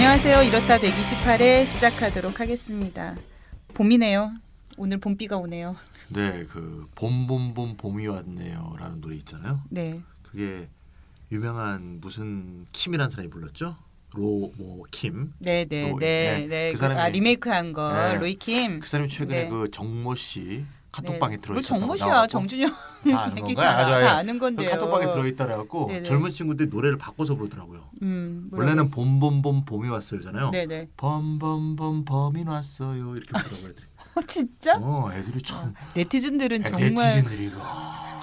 안녕하세요. 이렇다 128회 시작하도록 하겠습니다. 봄이네요. 오늘 봄비가 오네요. 네, 그 봄봄봄 봄이 왔네요라는 노래 있잖아요. 네. 그게 유명한 무슨 킴이라는 사람이 불렀죠? 로모 킴. 네. 그 사람이 리메이크한 거 네. 로이킴. 그 사람이 최근에 네. 그 정모 씨 카톡방에 뭘 들어있었다고 정모씨야, 나와갖고 정준영. 다 아는 건가요? 다 아는 건데요. 그 카톡방에 들어있다 그래갖고 네네. 젊은 친구들이 노래를 바꿔서 부르더라고요. 뭐라고? 원래는 봄봄봄 봄이 왔어요잖아요. 네네. 봄봄봄 봄이 왔어요 이렇게 부르더라고요. 애들이. 진짜? 애들이 참 네티즌들은 정말 네티즌들이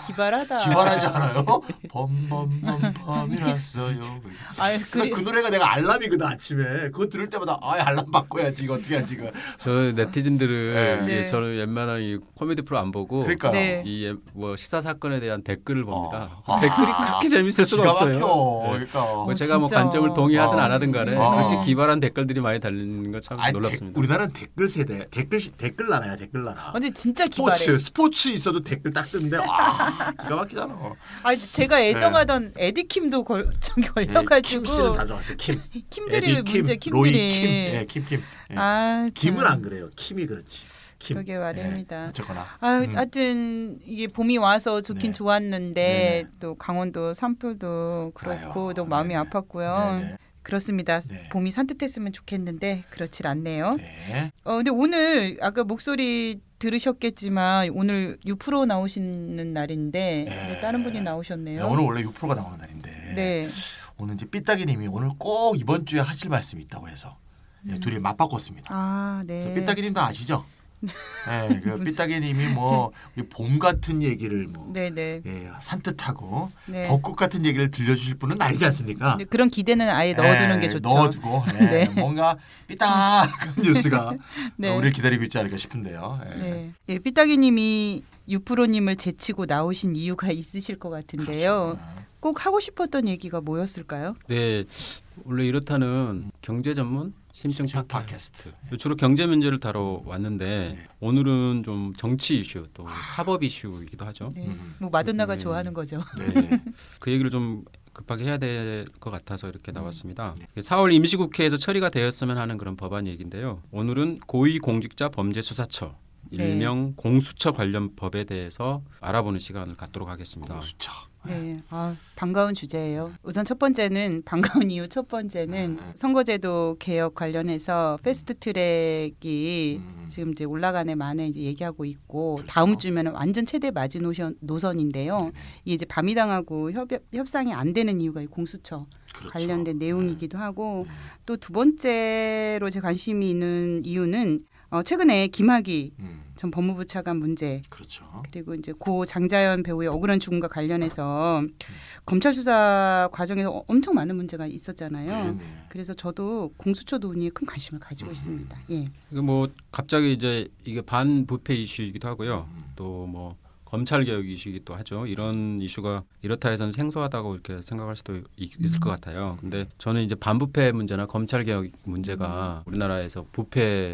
기발하다. 기발하지 않아요? 봄봄봄 봄이 왔어요. 아유, 그 노래가 내가 알람이거든 아침에. 그거 들을 때마다 알람 바꿔야지 이거 어떻게 하지 이거. 저 네티즌들은 네. 저는 웬만한 이 코미디 프로 안 보고 그러니까요. 네. 이 뭐 식사 사건에 대한 댓글을 봅니다. 아. 댓글이 그렇게 재밌을 수가 기가 없어요. 막혀. 네. 그러니까. 뭐 제가 뭐 진짜. 관점을 동의하든 안 하든 간에 아. 그렇게 기발한 댓글들이 많이 달리는 거 참 아니, 놀랍습니다. 우리나라는 댓글 세대. 댓글 나라야 댓글 나라. 근데 진짜 기발해. 스포츠 있어도 댓글 딱 뜨는데 기가 막히잖아. 제가 애정하던 에디킴도 저기 걸려가지고. 킴 씨는 다 좋았어요. 킴. 킴들이 에디 킴, 문제 로이 킴들이. 킴. 예, 킴. 예. 참. 김은 안 그래요. 킴이 그렇지. 킴. 그러게 말입니다. 예, 어쨌거나. 하여튼 이게 봄이 와서 좋긴 네. 좋았는데 네네. 또 강원도 산불도 그렇고 아유, 너무 마음이 네네. 아팠고요. 네네. 그렇습니다. 네. 봄이 산뜻했으면 좋겠는데 그렇질 않네요. 네. 근데 오늘 아까 목소리 들으셨겠지만 오늘 6% 나오시는 날인데 네. 다른 분이 나오셨네요. 네, 오늘 원래 6%가 나오는 날인데 네. 오늘 이제 삐딱이님이 오늘 꼭 이번 주에 하실 말씀이 있다고 해서 둘이 맞바꿨습니다. 네. 삐딱이님도 아시죠? 네, 그 삐딱이님이 뭐 우리 봄 같은 얘기를 뭐 네네. 산뜻하고 네. 벚꽃 같은 얘기를 들려주실 분은 아니지 않습니까? 근데 그런 기대는 아예 넣어두는 게 좋죠. 넣어두고 네. 뭔가 삐딱한 뉴스가 네. 우리를 기다리고 있지 않을까 싶은데요. 네. 삐딱이님이 6%님을 제치고 나오신 이유가 있으실 것 같은데요. 그렇죠. 꼭 하고 싶었던 얘기가 뭐였을까요? 네, 원래 이렇다는 경제 전문 심층 팟캐스트. 주로 경제 문제를 다뤄 왔는데 네. 오늘은 좀 정치 이슈 또 사법 이슈이기도 하죠. 네. 뭐 마돈나가 네. 좋아하는 거죠. 네. 그 얘기를 좀 급하게 해야 될 것 같아서 이렇게 나왔습니다. 네. 4월 임시국회에서 처리가 되었으면 하는 그런 법안 얘기인데요. 오늘은 고위공직자범죄수사처 네. 일명 공수처 관련 법에 대해서 알아보는 시간을 갖도록 하겠습니다. 공수처. 네, 반가운 주제예요. 우선 첫 번째는 반가운 이유 첫 번째는 선거제도 개혁 관련해서 패스트트랙이 지금 이제 올라간에 만에 이제 얘기하고 있고 그렇죠. 다음 주면은 완전 최대 노선인데요. 이게 이제 밤이당하고 협상이 안 되는 이유가 이 공수처 그렇죠. 관련된 내용이기도 하고 또 두 번째로 제 관심이 있는 이유는 최근에 김학의 전 법무부 차관 문제 그렇죠. 그리고 이제 고 장자연 배우의 억울한 죽음과 관련해서 검찰 수사 과정에서 엄청 많은 문제가 있었잖아요. 네네. 그래서 저도 공수처 논의에 큰 관심을 가지고 있습니다. 예. 이게 뭐 갑자기 이제 이게 반부패 이슈이기도 하고요. 또 뭐 검찰 개혁 이슈이기도 하죠. 이런 이슈가 이렇다 해서는 생소하다고 이렇게 생각할 수도 있을 것 같아요. 근데 저는 이제 반부패 문제나 검찰 개혁 문제가 우리나라에서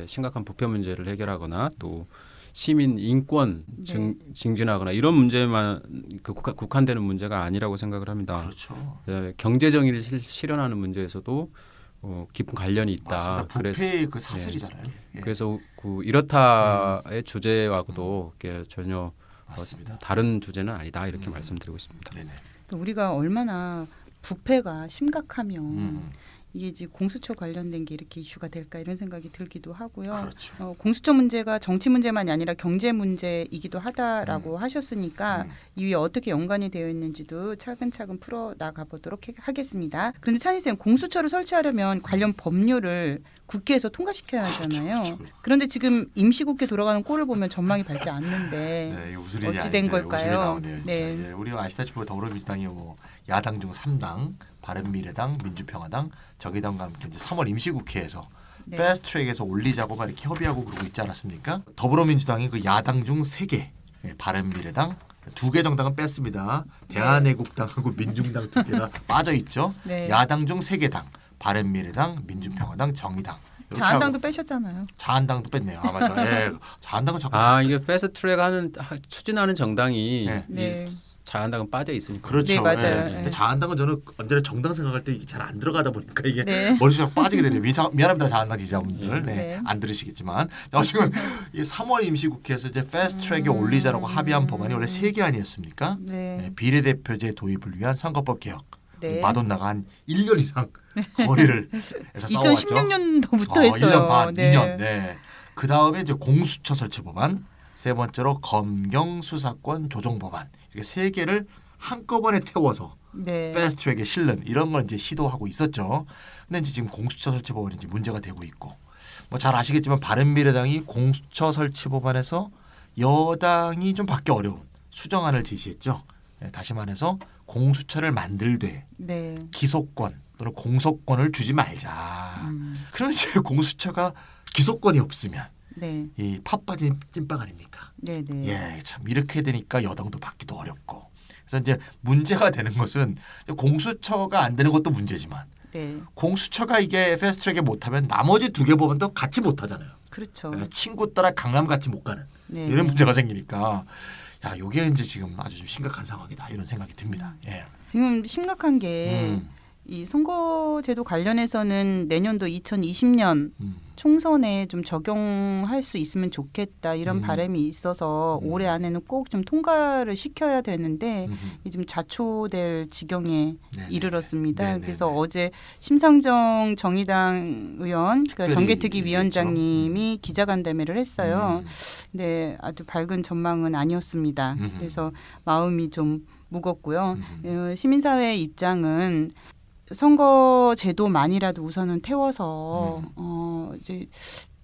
심각한 부패 문제를 해결하거나 또 시민 인권 증진하거나 이런 문제만 국한되는 문제가 아니라고 생각을 합니다. 그렇죠. 경제 정의를 실현하는 문제에서도 깊은 관련이 있다. 맞습니다. 부패의 그 사슬이잖아요. 예. 그래서 이렇다의 주제하고도 이렇게 전혀 맞습니다. 다른 주제는 아니다 이렇게 말씀드리고 있습니다. 네네. 또 우리가 얼마나 부패가 심각하면 이게 이제 공수처 관련된 게 이렇게 이슈가 될까 이런 생각이 들기도 하고요. 그렇죠. 공수처 문제가 정치 문제만이 아니라 경제 문제이기도 하다라고 하셨으니까 이 위에 어떻게 연관이 되어 있는지도 차근차근 풀어 나가 보도록 하겠습니다. 그런데 찬희 쌤, 공수처를 설치하려면 관련 법률을 국회에서 통과시켜야 하잖아요. 그렇죠. 그런데 지금 임시국회 돌아가는 꼴을 보면 전망이 밝지 않는데 네, 이거 무슨 일이 어찌 된 아닌데 걸까요? 웃음이 나오네요, 진짜. 네. 예, 우리가 아시다시피 더불어민주당이 뭐 야당 중 3당, 바른미래당, 민주평화당, 정의당과 함께 이제 3월 임시국회에서 네. 패스트트랙에서 올리자고 막 이렇게 협의하고 그러고 있지 않았습니까? 더불어민주당이 그 야당 중 3개, 바른미래당 2개 정당은 뺐습니다. 대한애국당하고 민중당 2개가 빠져 있죠. 네. 야당 중 3개 당, 바른미래당, 민주평화당, 정의당 이렇게 자한당도 하고. 빼셨잖아요. 자한당도 뺐네요. 아 맞아. 예. 자한당은 자꾸 이게 패스트트랙 추진하는 정당이 네. 네. 자한당은 빠져 있으니까. 그렇죠. 네, 맞아요. 예. 예. 근데 자한당은 저는 언제나 정당 생각할 때 이게 잘 안 들어가다 보니까 이게 네. 머릿속에 빠지게 되네요. 미안합니다 자한당 지지자분들. 네. 네. 안 들으시겠지만 지금 이 3월 임시국회에서 이제 패스트트랙에 올리자라고 합의한 법안이 원래 3개 아니었습니까? 네. 네, 비례대표제 도입을 위한 선거법 개혁. 네. 마돈나가 한 1년 이상 거리를 해서 싸워왔죠. 2016년도부터 했어요. 1년 반, 네. 2년. 네. 그 다음에 이제 공수처 설치 법안, 세 번째로 검경 수사권 조정 법안 이렇게 3개를 한꺼번에 태워서 네. 패스트트랙에 실는 이런 걸 이제 시도하고 있었죠. 근데 이제 지금 공수처 설치 법안이 이제 문제가 되고 있고, 뭐 잘 아시겠지만 바른미래당이 공수처 설치 법안에서 여당이 좀 받기 어려운 수정안을 제시했죠. 네, 다시 말해서 공수처를 만들되 네. 기소권 또는 공소권을 주지 말자. 그럼 이제 공수처가 기소권이 없으면 네. 이 팥빠진 찐빵 아닙니까? 네. 네. 예, 참 이렇게 되니까 여당도 받기도 어렵고. 그래서 이제 문제가 되는 것은 공수처가 안 되는 것도 문제지만 네. 공수처가 이게 패스트트랙에 못하면 나머지 2개 법안도 같이 못하잖아요. 그렇죠. 그러니까 친구 따라 강남 같이 못 가는 네. 이런 문제가 생기니까 야, 이게 이제 지금 아주 좀 심각한 상황이다 이런 생각이 듭니다. 예. 지금 심각한 게 이 선거제도 관련해서는 내년도 2020년 총선에 좀 적용할 수 있으면 좋겠다 이런 바람이 있어서 올해 안에는 꼭 좀 통과를 시켜야 되는데 지금 자초될 지경에 네네. 이르렀습니다. 네네네. 그래서 어제 심상정 정의당 의원, 그러니까 특별히 정개특위 위원장님이 기자간담회를 했어요. 음. 근데 아주 밝은 전망은 아니었습니다. 음흠. 그래서 마음이 좀 무겁고요. 시민사회의 입장은 선거제도만이라도 우선은 태워서 이제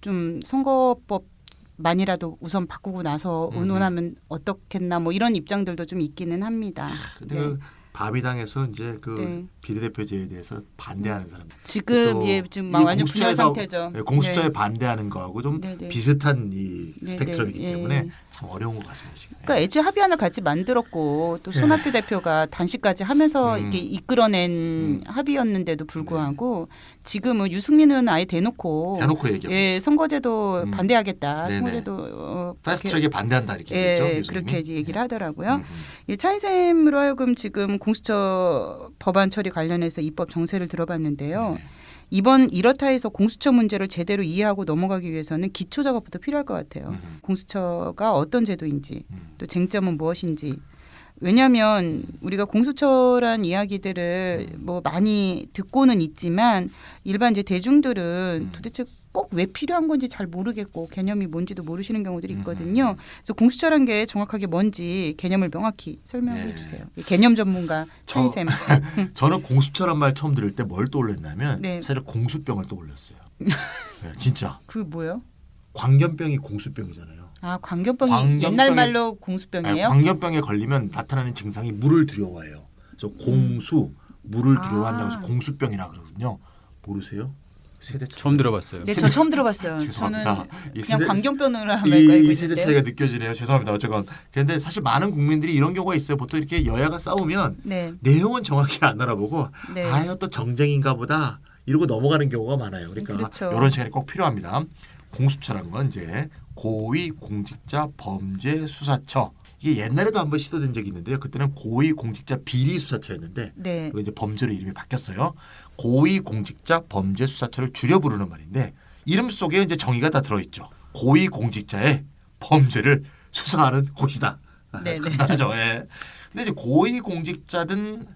좀 선거법만이라도 우선 바꾸고 나서 의논하면 어떻겠나 뭐 이런 입장들도 좀 있기는 합니다. 근데 네. 그 바비당에서 이제 그 네. 비례대표제에 대해서 반대하는 사람. 지금 또 예 지금 이 막 완전 분열 공수처에서- 상태죠. 네, 공수처에 네. 반대하는 거하고 좀 네네. 비슷한 이 네네. 스펙트럼이기 예. 때문에 참 어려운 것 같습니다. 지금. 그러니까 애초에 합의안을 같이 만들었고 또 손학규 대표가 단식까지 하면서 이렇게 이끌어낸 합의였는데도 불구하고 지금은 유승민 의원은 아예 대놓고 얘기하고 예 선거제도 반대하겠다. 네네. 선거제도 패스트트랙에 반대한다 이렇게 예, 얘기했죠. 그렇게 이제 얘기를 하더라고요. 음. 이 차이샘으로 하여금 지금 공수처 법안 처리 관련해서 입법 정세를 들어봤는데요. 네네. 이번 이렇다 해서 공수처 문제를 제대로 이해하고 넘어가기 위해서는 기초 작업부터 필요할 것 같아요. 공수처가 어떤 제도인지 또 쟁점은 무엇인지. 왜냐하면 우리가 공수처란 이야기들을 뭐 많이 듣고는 있지만 일반 이제 대중들은 도대체 꼭 왜 필요한 건지 잘 모르겠고 개념이 뭔지도 모르시는 경우들이 있거든요. 그래서 공수처란 게 정확하게 뭔지 개념을 명확히 설명해 네. 주세요. 개념 전문가 차이샘. 저는 공수처란 말 처음 들을 때 뭘 떠올렸냐면 네. 사실 공수병을 떠올렸어요. 네, 진짜 그 뭐요? 광견병이 공수병이잖아요. 아 광견병이 광견병이- 옛날 말로 아니, 공수병이에요? 광견병에 걸리면 나타나는 증상이 물을 두려워해요. 그래서 공수 물을 두려워한다고 해서 공수병이라 그러거든요. 모르세요? 세대 차이. 처음 들어봤어요. 네, 저 처음 들어봤어요. 죄송합니다. 저는 이 그냥 세대- 광견병으로 하면 알고 이 세대 있는데. 차이가 느껴지네요. 죄송합니다. 어쨌건 근데 사실 많은 국민들이 이런 경우가 있어요. 보통 이렇게 여야가 싸우면 네, 내용은 정확히 안 알아보고 네. 아유 또 정쟁인가 보다 이러고 넘어가는 경우가 많아요. 그러니까 그렇죠. 이런 시간이 꼭 필요합니다. 공수처란 건 이제 고위공직자 범죄수사처. 이게 옛날에도 한번 시도된 적이 있는데요. 그때는 고위공직자 비리수사처였는데 네, 그거 이제 범죄로 이름이 바뀌었어요. 고위공직자 범죄수사처를 줄여 부르는 말인데 이름 속에 이제 정의가 다 들어있죠. 고위공직자의 범죄를 수사하는 곳이다. 네, 네. 하죠. 예. 근데 이제 고위공직자든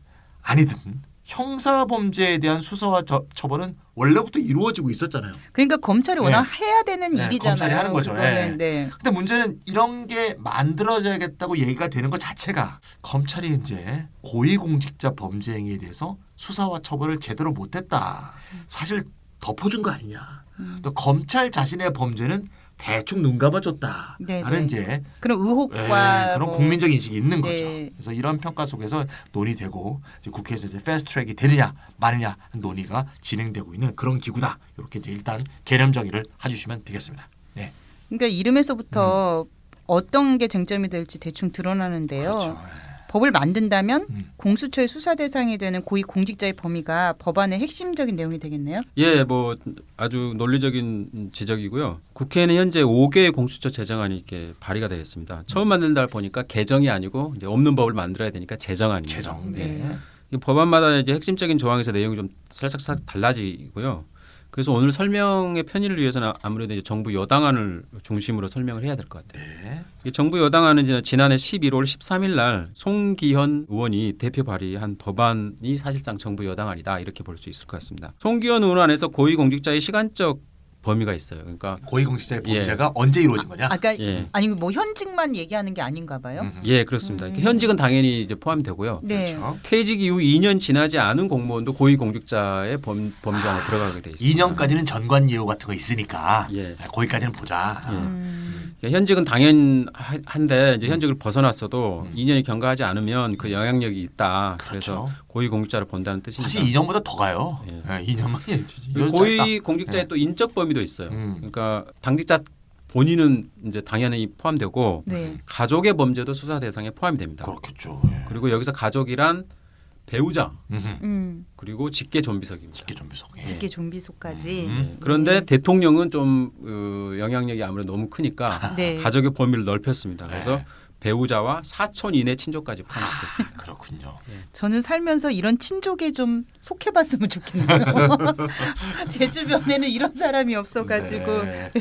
아니든 형사범죄에 대한 수사와 처벌은 원래부터 이루어지고 있었잖아요. 그러니까 검찰이 네. 워낙 해야 되는 네, 일이잖아요. 검찰이 하는 거죠. 그거는. 예. 네. 근데 문제는 이런 게 만들어져야겠다고 얘기가 되는 것 자체가 검찰이 이제 고위공직자 범죄 행위에 대해서 수사와 처벌을 제대로 못했다. 사실 덮어준 거 아니냐. 또 검찰 자신의 범죄는 대충 눈 감아줬다. 네, 라는 네. 이제 그런 예, 의혹과 그런 뭐 국민적 인식이 있는 네. 거죠. 그래서 이런 평가 속에서 논의되고 이제 국회에서 이제 패스트트랙이 되느냐 마느냐 하는 논의가 진행되고 있는 그런 기구다. 이렇게 이제 일단 개념 정의를 해주시면 되겠습니다. 네. 그러니까 이름에서부터 어떤 게 쟁점이 될지 대충 드러나는데요. 그렇죠. 법을 만든다면 음. 공수처의 수사 대상이 되는 고위 공직자의 범위가 법안의 핵심적인 내용이 되겠네요. 예, 뭐 아주 논리적인 지적이고요. 국회에는 현재 5개의 공수처 제정안이 이렇게 발의가 되어 있습니다. 처음 만든다 보니까 개정이 아니고 이제 없는 법을 만들어야 되니까 제정안입니다. 재정. 네. 네. 이 법안마다 이제 핵심적인 조항에서 내용이 좀 살짝 달라지고요. 그래서 오늘 설명의 편의를 위해서는 아무래도 이제 정부 여당안을 중심으로 설명을 해야 될 것 같아요. 네. 이 정부 여당안은 지난해 11월 13일 날 송기현 의원이 대표 발의한 법안이 사실상 정부 여당안이다 이렇게 볼 수 있을 것 같습니다. 송기현 의원 안에서 고위공직자의 시간적 범위가 있어요. 그러니까 고위공직자의 예. 범죄가 언제 이루어진 거냐? 아까 예, 아니 뭐 현직만 얘기하는 게 아닌가 봐요. 예 그렇습니다. 현직은 당연히 이제 포함되고요. 네. 그렇죠. 퇴직 이후 2년 지나지 않은 공무원도 고위공직자의 범주 안에 들어가게 돼 있습니다. 2년까지는 전관 예우 같은 거 있으니까 예. 거기까지는 보자. 현직은 당연한데 이제 현직을 벗어났어도 2년이 경과하지 않으면 그 영향력이 있다. 그래서 그렇죠. 고위공직자를 본다는 뜻입니다. 사실 2년보다 더 가요. 예. 2년만. 고위공직자의 예. 또 인적 범위도 있어요. 음. 그러니까 당직자 본인은 이제 당연히 포함되고 네. 가족의 범죄도 수사 대상에 포함이 됩니다. 그렇겠죠. 예. 그리고 여기서 가족이란 배우자 그리고 직계 좀비석입니다. 직계 좀비속. 예. 직계 좀비소까지. 예. 그런데 대통령은 좀 영향력이 아무래도 너무 크니까 네. 가족의 범위를 넓혔습니다. 그래서 네. 배우자와 사촌 이내 친족까지 포함시켰습니다. 그렇군요. 저는 살면서 이런 친족에 좀 속해봤으면 좋겠네요. 제 주변에는 이런 사람이 없어가지고. 네.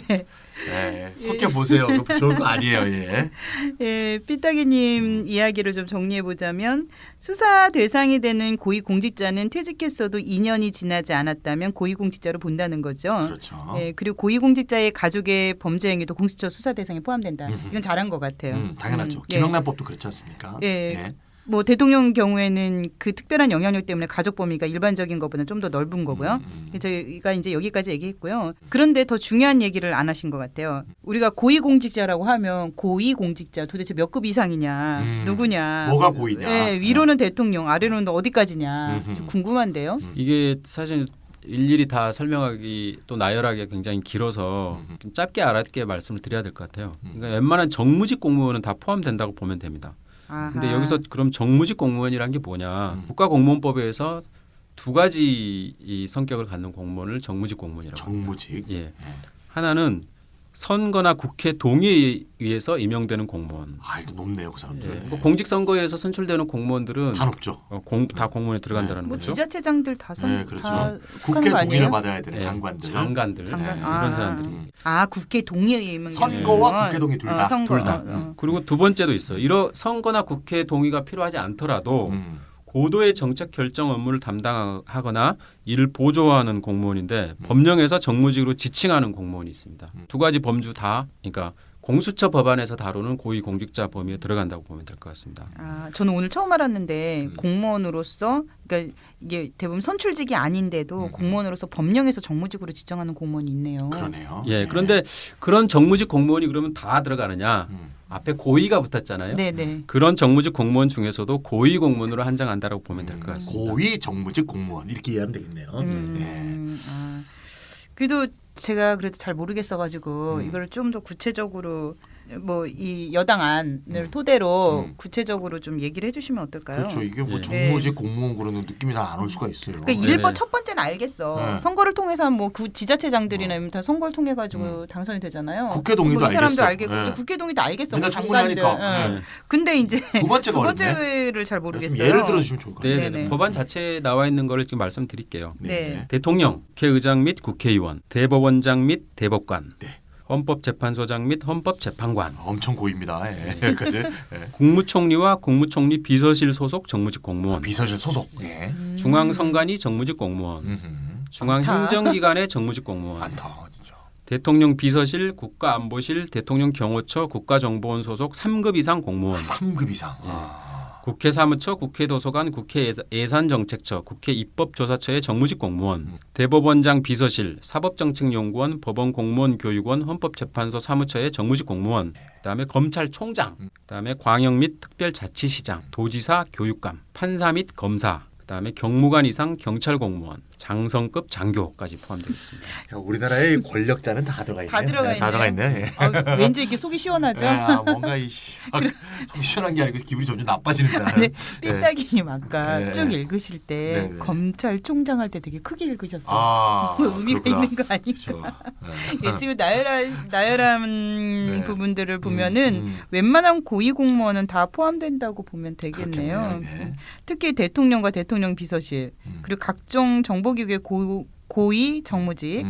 네. 속해 보세요. 좋은 거 아니에요. 예. 예, 삐딱이님 이야기를 좀 정리해 보자면 수사 대상이 되는 고위공직자는 퇴직했어도 2년이 지나지 않았다면 고위공직자로 본다는 거죠. 그렇죠. 예, 그리고 고위공직자의 가족의 범죄 행위도 공수처 수사 대상에 포함된다. 이건 잘한 것 같아요. 당연하죠. 예. 김영란법도 그렇지 않습니까? 예. 뭐 대통령 경우에는 그 특별한 영향력 때문에 가족 범위가 일반적인 것보다 좀 더 넓은 거고요. 저희가 이제 여기까지 얘기했고요. 그런데 더 중요한 얘기를 안 하신 것 같아요. 우리가 고위공직자라고 하면 고위공직자 도대체 몇 급 이상이냐, 누구냐, 뭐가 고위냐. 예, 위로는 대통령, 아래로는 어디까지냐 좀 궁금한데요. 이게 사실 일일이 다 설명하기 또 나열하기가 굉장히 길어서 좀 짧게 알았게 말씀을 드려야 될 것 같아요. 그러니까 웬만한 정무직 공무원은 다 포함된다고 보면 됩니다. 근데 아하. 여기서 그럼 정무직 공무원이란 게 뭐냐? 국가공무원법에서 두 가지 이 성격을 갖는 공무원을 정무직 공무원이라고 합니다. 정무직. 예. 하나는 선거나 국회 동의에 의해서 임명되는 공무원. 일도 높네요, 그 사람들. 예. 그 공직선거에서 선출되는 공무원들은 다 높죠. 다 공무원에 들어간다는 뭐 거죠. 지자체장들 다 네, 그렇죠. 다 속하는 국회 거 동의를 아니에요? 받아야 되는 예. 장관들. 장관들 장관. 예. 아. 이런 사람들이. 국회 동의에 임명. 선거와 국회 동의 둘 다. 선거. 둘 다. 어. 그리고 두 번째도 있어요. 이런 선거나 국회 동의가 필요하지 않더라도 고도의 정책 결정 업무를 담당하거나 이를 보조하는 공무원인데 법령에서 정무직으로 지칭하는 공무원이 있습니다. 두 가지 범주 다 그러니까 공수처 법안에서 다루는 고위공직자 범위에 들어간다고 보면 될 것 같습니다. 저는 오늘 처음 알았는데 공무원으로서 그러니까 이게 대부분 선출직이 아닌데도 공무원으로서 법령에서 정무직으로 지정하는 공무원이 있네요. 그러네요. 예, 그런데 그런 정무직 공무원이 그러면 다 들어가느냐? 앞에 고위가 붙었잖아요. 네네. 그런 정무직 공무원 중에서도 고위 공무원으로 한정한다라고 보면 될 것 같습니다. 고위 정무직 공무원 이렇게 이해하면 되겠네요. 그래도 제가 그래도 잘 모르겠어가지고 이걸 좀 더 구체적으로 뭐 이 여당안을 토대로 구체적으로 좀 얘기를 해주시면 어떨까요? 그렇죠. 이게 뭐 예. 정무직 공무원 그러는 느낌이 잘 안 올 수가 있어요. 그러니까 네. 1번 첫 번째는 알겠어. 네. 선거를 통해서 뭐 지자체장들이나 이런 다 선거를 통해 가지고 당선이 되잖아요. 국회 동의도 뭐 이 사람도 알겠어. 알겠고 네. 또 국회 동의도 알겠어. 맨날 뭐 장관들. 청문회하니까. 예. 네. 근데 이제 두 번째가 두 어렵네. 번째를 잘 모르겠어요. 좀 예를 들어주시면 좋을 것 같아요. 네, 네네. 법안 자체에 나와 있는 거를 지금 말씀드릴게요. 네. 대통령, 국회의장 및 국회의원, 대법원장 및 대법관, 네. 헌법재판소장 및 헌법재판관, 엄청 고입니다. 예. 여기까지. 예. 국무총리와 국무총리 비서실 소속 정무직 공무원, 비서실 소속. 예. 중앙선관위 정무직 공무원, 중앙행정기관의 정무직 공무원, 많다 진짜. 대통령 비서실, 국가안보실, 대통령 경호처, 국가정보원 소속 3급 이상 공무원, 3급 이상. 국회 사무처, 국회 도서관, 국회 예산정책처, 국회 입법조사처의 정무직 공무원, 대법원장 비서실, 사법정책연구원, 법원공무원 교육원, 헌법재판소 사무처의 정무직 공무원, 그다음에 검찰총장, 그다음에 광역 및 특별자치시장, 도지사, 교육감, 판사 및 검사, 그다음에 경무관 이상 경찰 공무원, 장성급 장교까지 포함되겠습니다. 야, 우리나라의 권력자는 다 들어가 있네. 다 들어가 다 들어가 있네. 예. 왠지 이렇게 속이 시원하죠. 뭔가 속이 시원한 게 아니고 기분이 점점 나빠지는데. 네, 삐딱이님 아까 네. 쭉 읽으실 때 네. 검찰총장 할 때 되게 크게 읽으셨어요. 뭐 의미가 있는 거 아닐까? 예, 지금 나열한 부분들을 보면은 웬만한 고위 공무원은 다 포함된다고 보면 되겠네요. 네. 특히 대통령과 대통령 비서실 그리고 각종 정보기구의 고위 정무직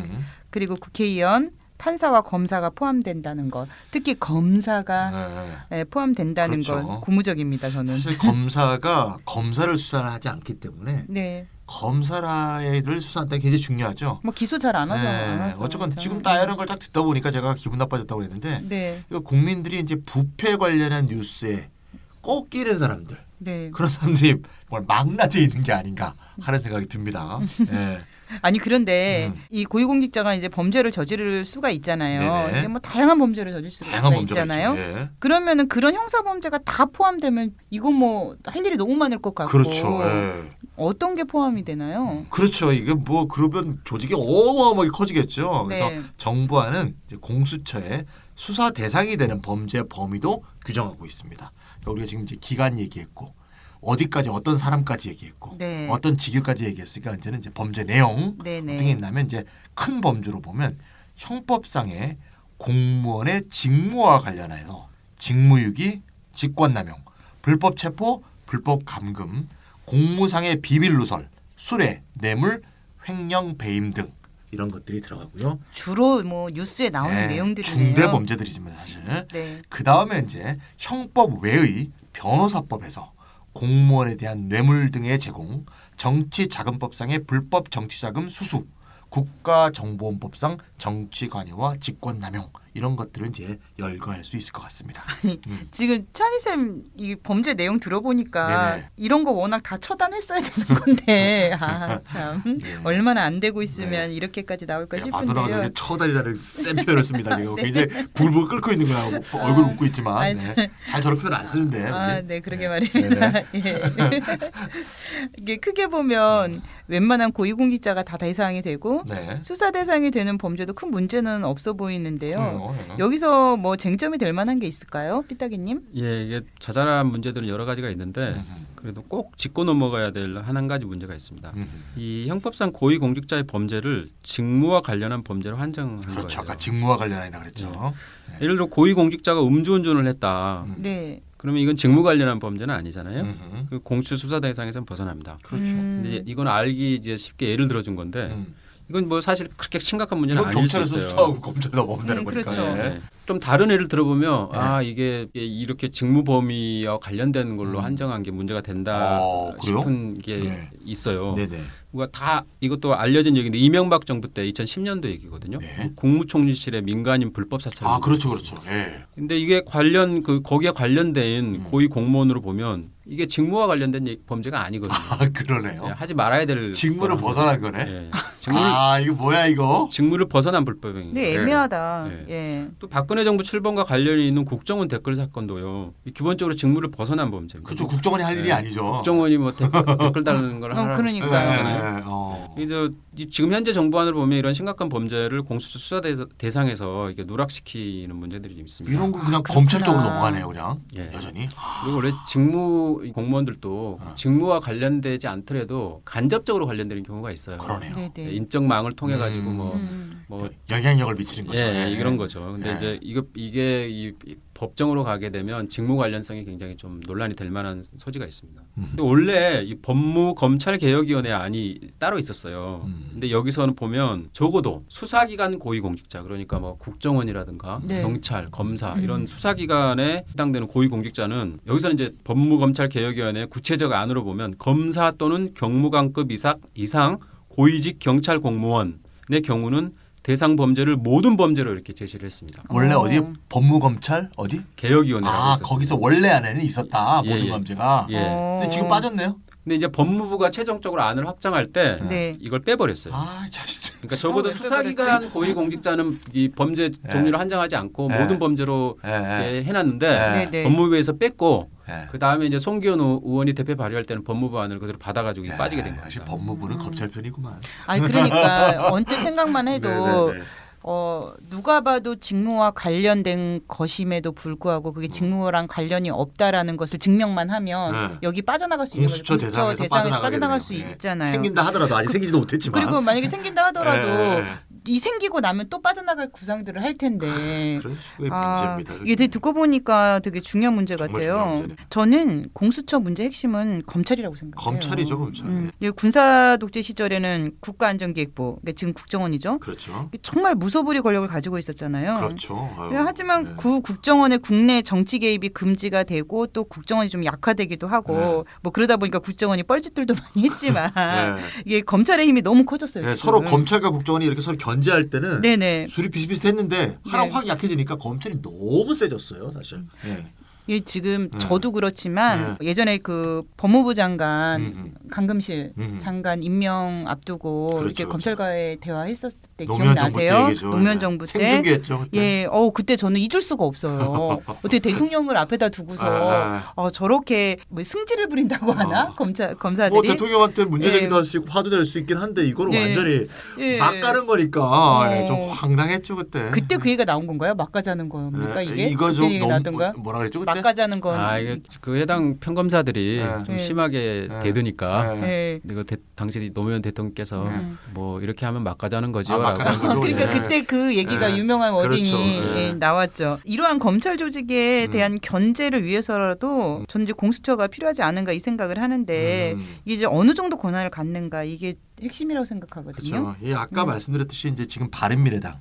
그리고 국회의원 판사와 검사가 포함된다는 것, 특히 검사가 포함된다는 그렇죠. 건 고무적입니다. 저는. 사실 검사가 검사를 수사를 하지 않기 때문에 네. 검사를 수사한다는 게 굉장히 중요하죠. 뭐 기소 잘 안 하죠. 어쨌건 지금 나열한 걸 딱 듣다 보니까 제가 기분 나빠졌다고 했는데 네. 이거 국민들이 이제 부패 관련한 뉴스에 꼭 끼는 사람들 네. 그런 사람들이 뭘 망라돼 있는 게 아닌가 하는 생각이 듭니다. 예. 아니 그런데 이 고위공직자가 이제 범죄를 저지를 수가 있잖아요. 네네. 이게 뭐 다양한 범죄를 저질 수가 다양한 범죄가 있잖아요. 있죠. 예. 그러면은 그런 형사 범죄가 다 포함되면 이거 뭐 할 일이 너무 많을 것 같고. 그렇죠. 예. 어떤 게 포함이 되나요? 그렇죠. 이게 뭐 그러면 조직이 어마어마하게 커지겠죠. 그래서 네. 정부와는 이제 공수처의 수사 대상이 되는 범죄 범위도 규정하고 있습니다. 그러니까 우리가 지금 이제 기간 얘기했고 어디까지 어떤 사람까지 얘기했고 네. 어떤 직위까지 얘기했으니까 이제는 이제 범죄 내용 네네. 어떤 게 있냐면 이제 큰 범주로 보면 형법상의 공무원의 직무와 관련해서 직무유기, 직권남용, 불법 체포, 불법 감금, 공무상의 비밀 누설, 수뢰, 뇌물, 횡령, 배임 등 이런 것들이 들어가고요. 주로 뭐 뉴스에 나오는 내용들이네요. 중대 범죄들이지만 사실 네. 그 다음에 이제 형법 외의 변호사법에서 공무원에 대한 뇌물 등의 제공, 정치자금법상의 불법 정치자금 수수, 국가정보원법상 정치관여와 직권남용 이런 것들은 이제 열거할 수 있을 것 같습니다. 지금 찬희쌤 이 범죄 내용 들어보니까 네네. 이런 거 워낙 다 처단했어야 되는 건데 참 네. 얼마나 안 되고 있으면 이렇게까지 나올까 마누라가 싶은데요. 저렇게 처다리라는 센 표현을 씁니다. 지금 네. 굉장히 불불 끓고 있는 거야. 얼굴 웃고 있지만 아, 네. 잘 저런 표현 안 쓰는데. 아, 우리. 네, 그러게 말입니다. 예. 이게 크게 보면 웬만한 고위공직자가 다 대상이 되고 네. 수사 대상이 되는 범죄도 큰 문제는 없어 보이는데요. 네. 여기서 뭐 쟁점이 될 만한 게 있을까요, 삐딱이님? 예, 이게 자잘한 문제들은 여러 가지가 있는데 그래도 꼭 짚고 넘어가야 될 한 가지 문제가 있습니다. 이 형법상 고위공직자의 범죄를 직무와 관련한 범죄로 한정한 그렇죠. 거예요. 아까 직무와 관련이라 그랬죠. 예를 들어 고위공직자가 음주운전을 했다. 네. 그러면 이건 직무 관련한 범죄는 아니잖아요. 그 공수 수사 대상에서는 벗어납니다. 그렇죠. 근데 이건 알기 이제 쉽게 예를 들어준 건데 이건 뭐 사실 그렇게 심각한 문제는 이거 아닐 수 경찰에서 있어요. 수사하고 검찰에서 넘어면 되는 거니까. 그렇죠. 네. 좀 다른 예를 들어보면 아 이게 이렇게 직무 범위와 관련된 걸로 한정한 게 문제가 된다 그래요? 싶은 게 네. 있어요. 네네. 우리가 다 이것도 알려진 얘기인데 이명박 정부 때 2010년도 얘기거든요. 네. 국무총리실의 민간인 불법 사찰. 아 그렇죠, 그렇죠. 예. 근데 이게 거기에 관련된 고위 공무원으로 보면 이게 직무와 관련된 범죄가 아니거든요. 아 그러네요. 예, 하지 말아야 될 직무를 거라는 벗어난 거죠. 거네. 예. 아 이거 뭐야 이거? 직무를 벗어난 불법행위. 네, 애매하다. 네. 예. 또 박근혜 정부 출범과 관련이 있는 국정원 댓글 사건도요. 기본적으로 직무를 벗어난 범죄입니다. 그렇죠. 국정원이 할 일이 아니죠. 국정원이 뭐 댓글 달는 걸 하라고 그러니까요. 그래서 지금 현재 정부안을 보면 이런 심각한 범죄를 공수처 수사 대상에서 이게 누락시키는 문제들이 좀 있습니다. 이런 거 그냥 검찰 쪽으로 넘어가네요, 그냥 예. 여전히. 그리고 원래 직무 공무원들도 직무와 관련되지 않더라도 간접적으로 관련되는 경우가 있어요. 그러네요. 네, 네. 인적망을 통해 가지고 음. 뭐 영향력을 미치는 거죠. 예, 이런 거죠. 근데 예. 이제 이게 이 법정으로 가게 되면 직무 관련성이 굉장히 좀 논란이 될 만한 소지가 있습니다. 근데 원래 이 법무검찰개혁위원회 안이 따로 있었어요. 근데 여기서는 보면 적어도 수사기관 고위공직자 그러니까 뭐 국정원이라든가 네. 경찰, 검사 이런 수사기관에 해당되는 고위공직자는 여기서는 이제 법무검찰개혁위원회 구체적 안으로 보면 검사 또는 경무관급 이상 고위직 경찰 공무원의 경우는 대상 범죄를 모든 범죄로 이렇게 제시를 했습니다. 원래 어디 법무검찰 어디? 개혁위원회라고 아 있었어요. 거기서 원래 안에는 있었다 예, 모든 예. 범죄가. 예. 근데 지금 빠졌네요. 근데 이제 법무부가 최종적으로 안을 확정할 때 네. 이걸 빼버렸어요. 아 자식. 그러니까 적어도 왜 수사기관 고위공직자는 이 범죄 종류를 한정하지 않고 네. 모든 범죄로 예, 이렇게 해놨는데 네, 네. 법무부에서 뺐고 예. 그 다음에 이제 송기현 의원이 대표 발의할 때는 법무부 안을 그대로 받아가지고 예. 빠지게 된 거죠. 역시 법무부는 검찰 편이구만. 아니 그러니까 언뜻 생각만 해도 네, 네, 네. 누가 봐도 직무와 관련된 것임에도 불구하고 그게 직무랑 관련이 없다라는 것을 증명만 하면 네. 여기 빠져나갈 수 있는 거죠. 공수처 대상에서 빠져나갈 수 되는 거예요. 있잖아요. 생긴다 하더라도 아직 생기지도 못했지만. 그리고 만약에 생긴다 하더라도 예. 이 생기고 나면 또 빠져나갈 구상들을 할 텐데. 그런 식의 문제입니다. 이게 되게 듣고 보니까 되게 중요한 문제 정말 같아요. 중요한 문제네. 저는 공수처 문제 핵심은 검찰이라고 생각해요. 검찰이죠, 검찰. 이 군사 독재 시절에는 국가안전기획부, 그러니까 지금 국정원이죠. 그렇죠. 정말 무소불위 권력을 가지고 있었잖아요. 그렇죠. 아유, 하지만 네. 그 국정원의 국내 정치 개입이 금지가 되고 또 국정원이 좀 약화되기도 하고 뭐 그러다 보니까 국정원이 뻘짓들도 많이 했지만 네. 이게 검찰의 힘이 너무 커졌어요. 네, 지금. 서로 검찰과 국정원이 이렇게 서로 견제할 때는 네네. 술이 비슷비슷했는데 하나 네. 확 약해지니까 검찰이 너무 세졌어요, 사실. 네. 이 지금 네. 저도 그렇지만 예전에 그 법무부 장관 강금실 장관 임명 앞두고 그렇죠, 이렇게 그렇죠. 검찰과의 대화했었을 때 노무현 정부 때 기억나세요? 얘기죠. 노무현 네. 정부 때. 생중계했죠, 그때. 예, 그때 저는 잊을 수가 없어요. 어떻게 대통령을 앞에다 두고서 저렇게 뭐 승질을 부린다고 하나 검사들이. 뭐 대통령한테 문제 제기도 예. 할 수 있고 화도 낼 수 있긴 한데 이거는 예. 완전히 예. 막 가는 거니까 어. 좀 황당했죠 그때. 그때 그 얘기가 나온 건가요? 막가자는 겁니까 이게? 이거 그때 좀 얘기가 너무 나왔던가? 뭐라 그랬죠 그때? 막가자는 건. 이게 그 해당 평검사들이 네. 좀 네. 심하게 네. 대드니까 네. 예. 이거 당시 노무현 대통령께서 뭐 이렇게 하면 막가자는 거죠. 막가자는 거죠. 그러니까 예. 그때 그 얘기가 예. 유명한 워딩이 그렇죠. 예. 나왔죠. 이러한 검찰 조직에 대한 견제를 위해서라도 저는 이제 공수처가 필요하지 않은가 이 생각을 하는데 이게 이제 어느 정도 권한을 갖는가 이게 핵심이라고 생각하거든요. 그렇죠. 예, 아까 말씀드렸듯이 이제 지금 바른미래당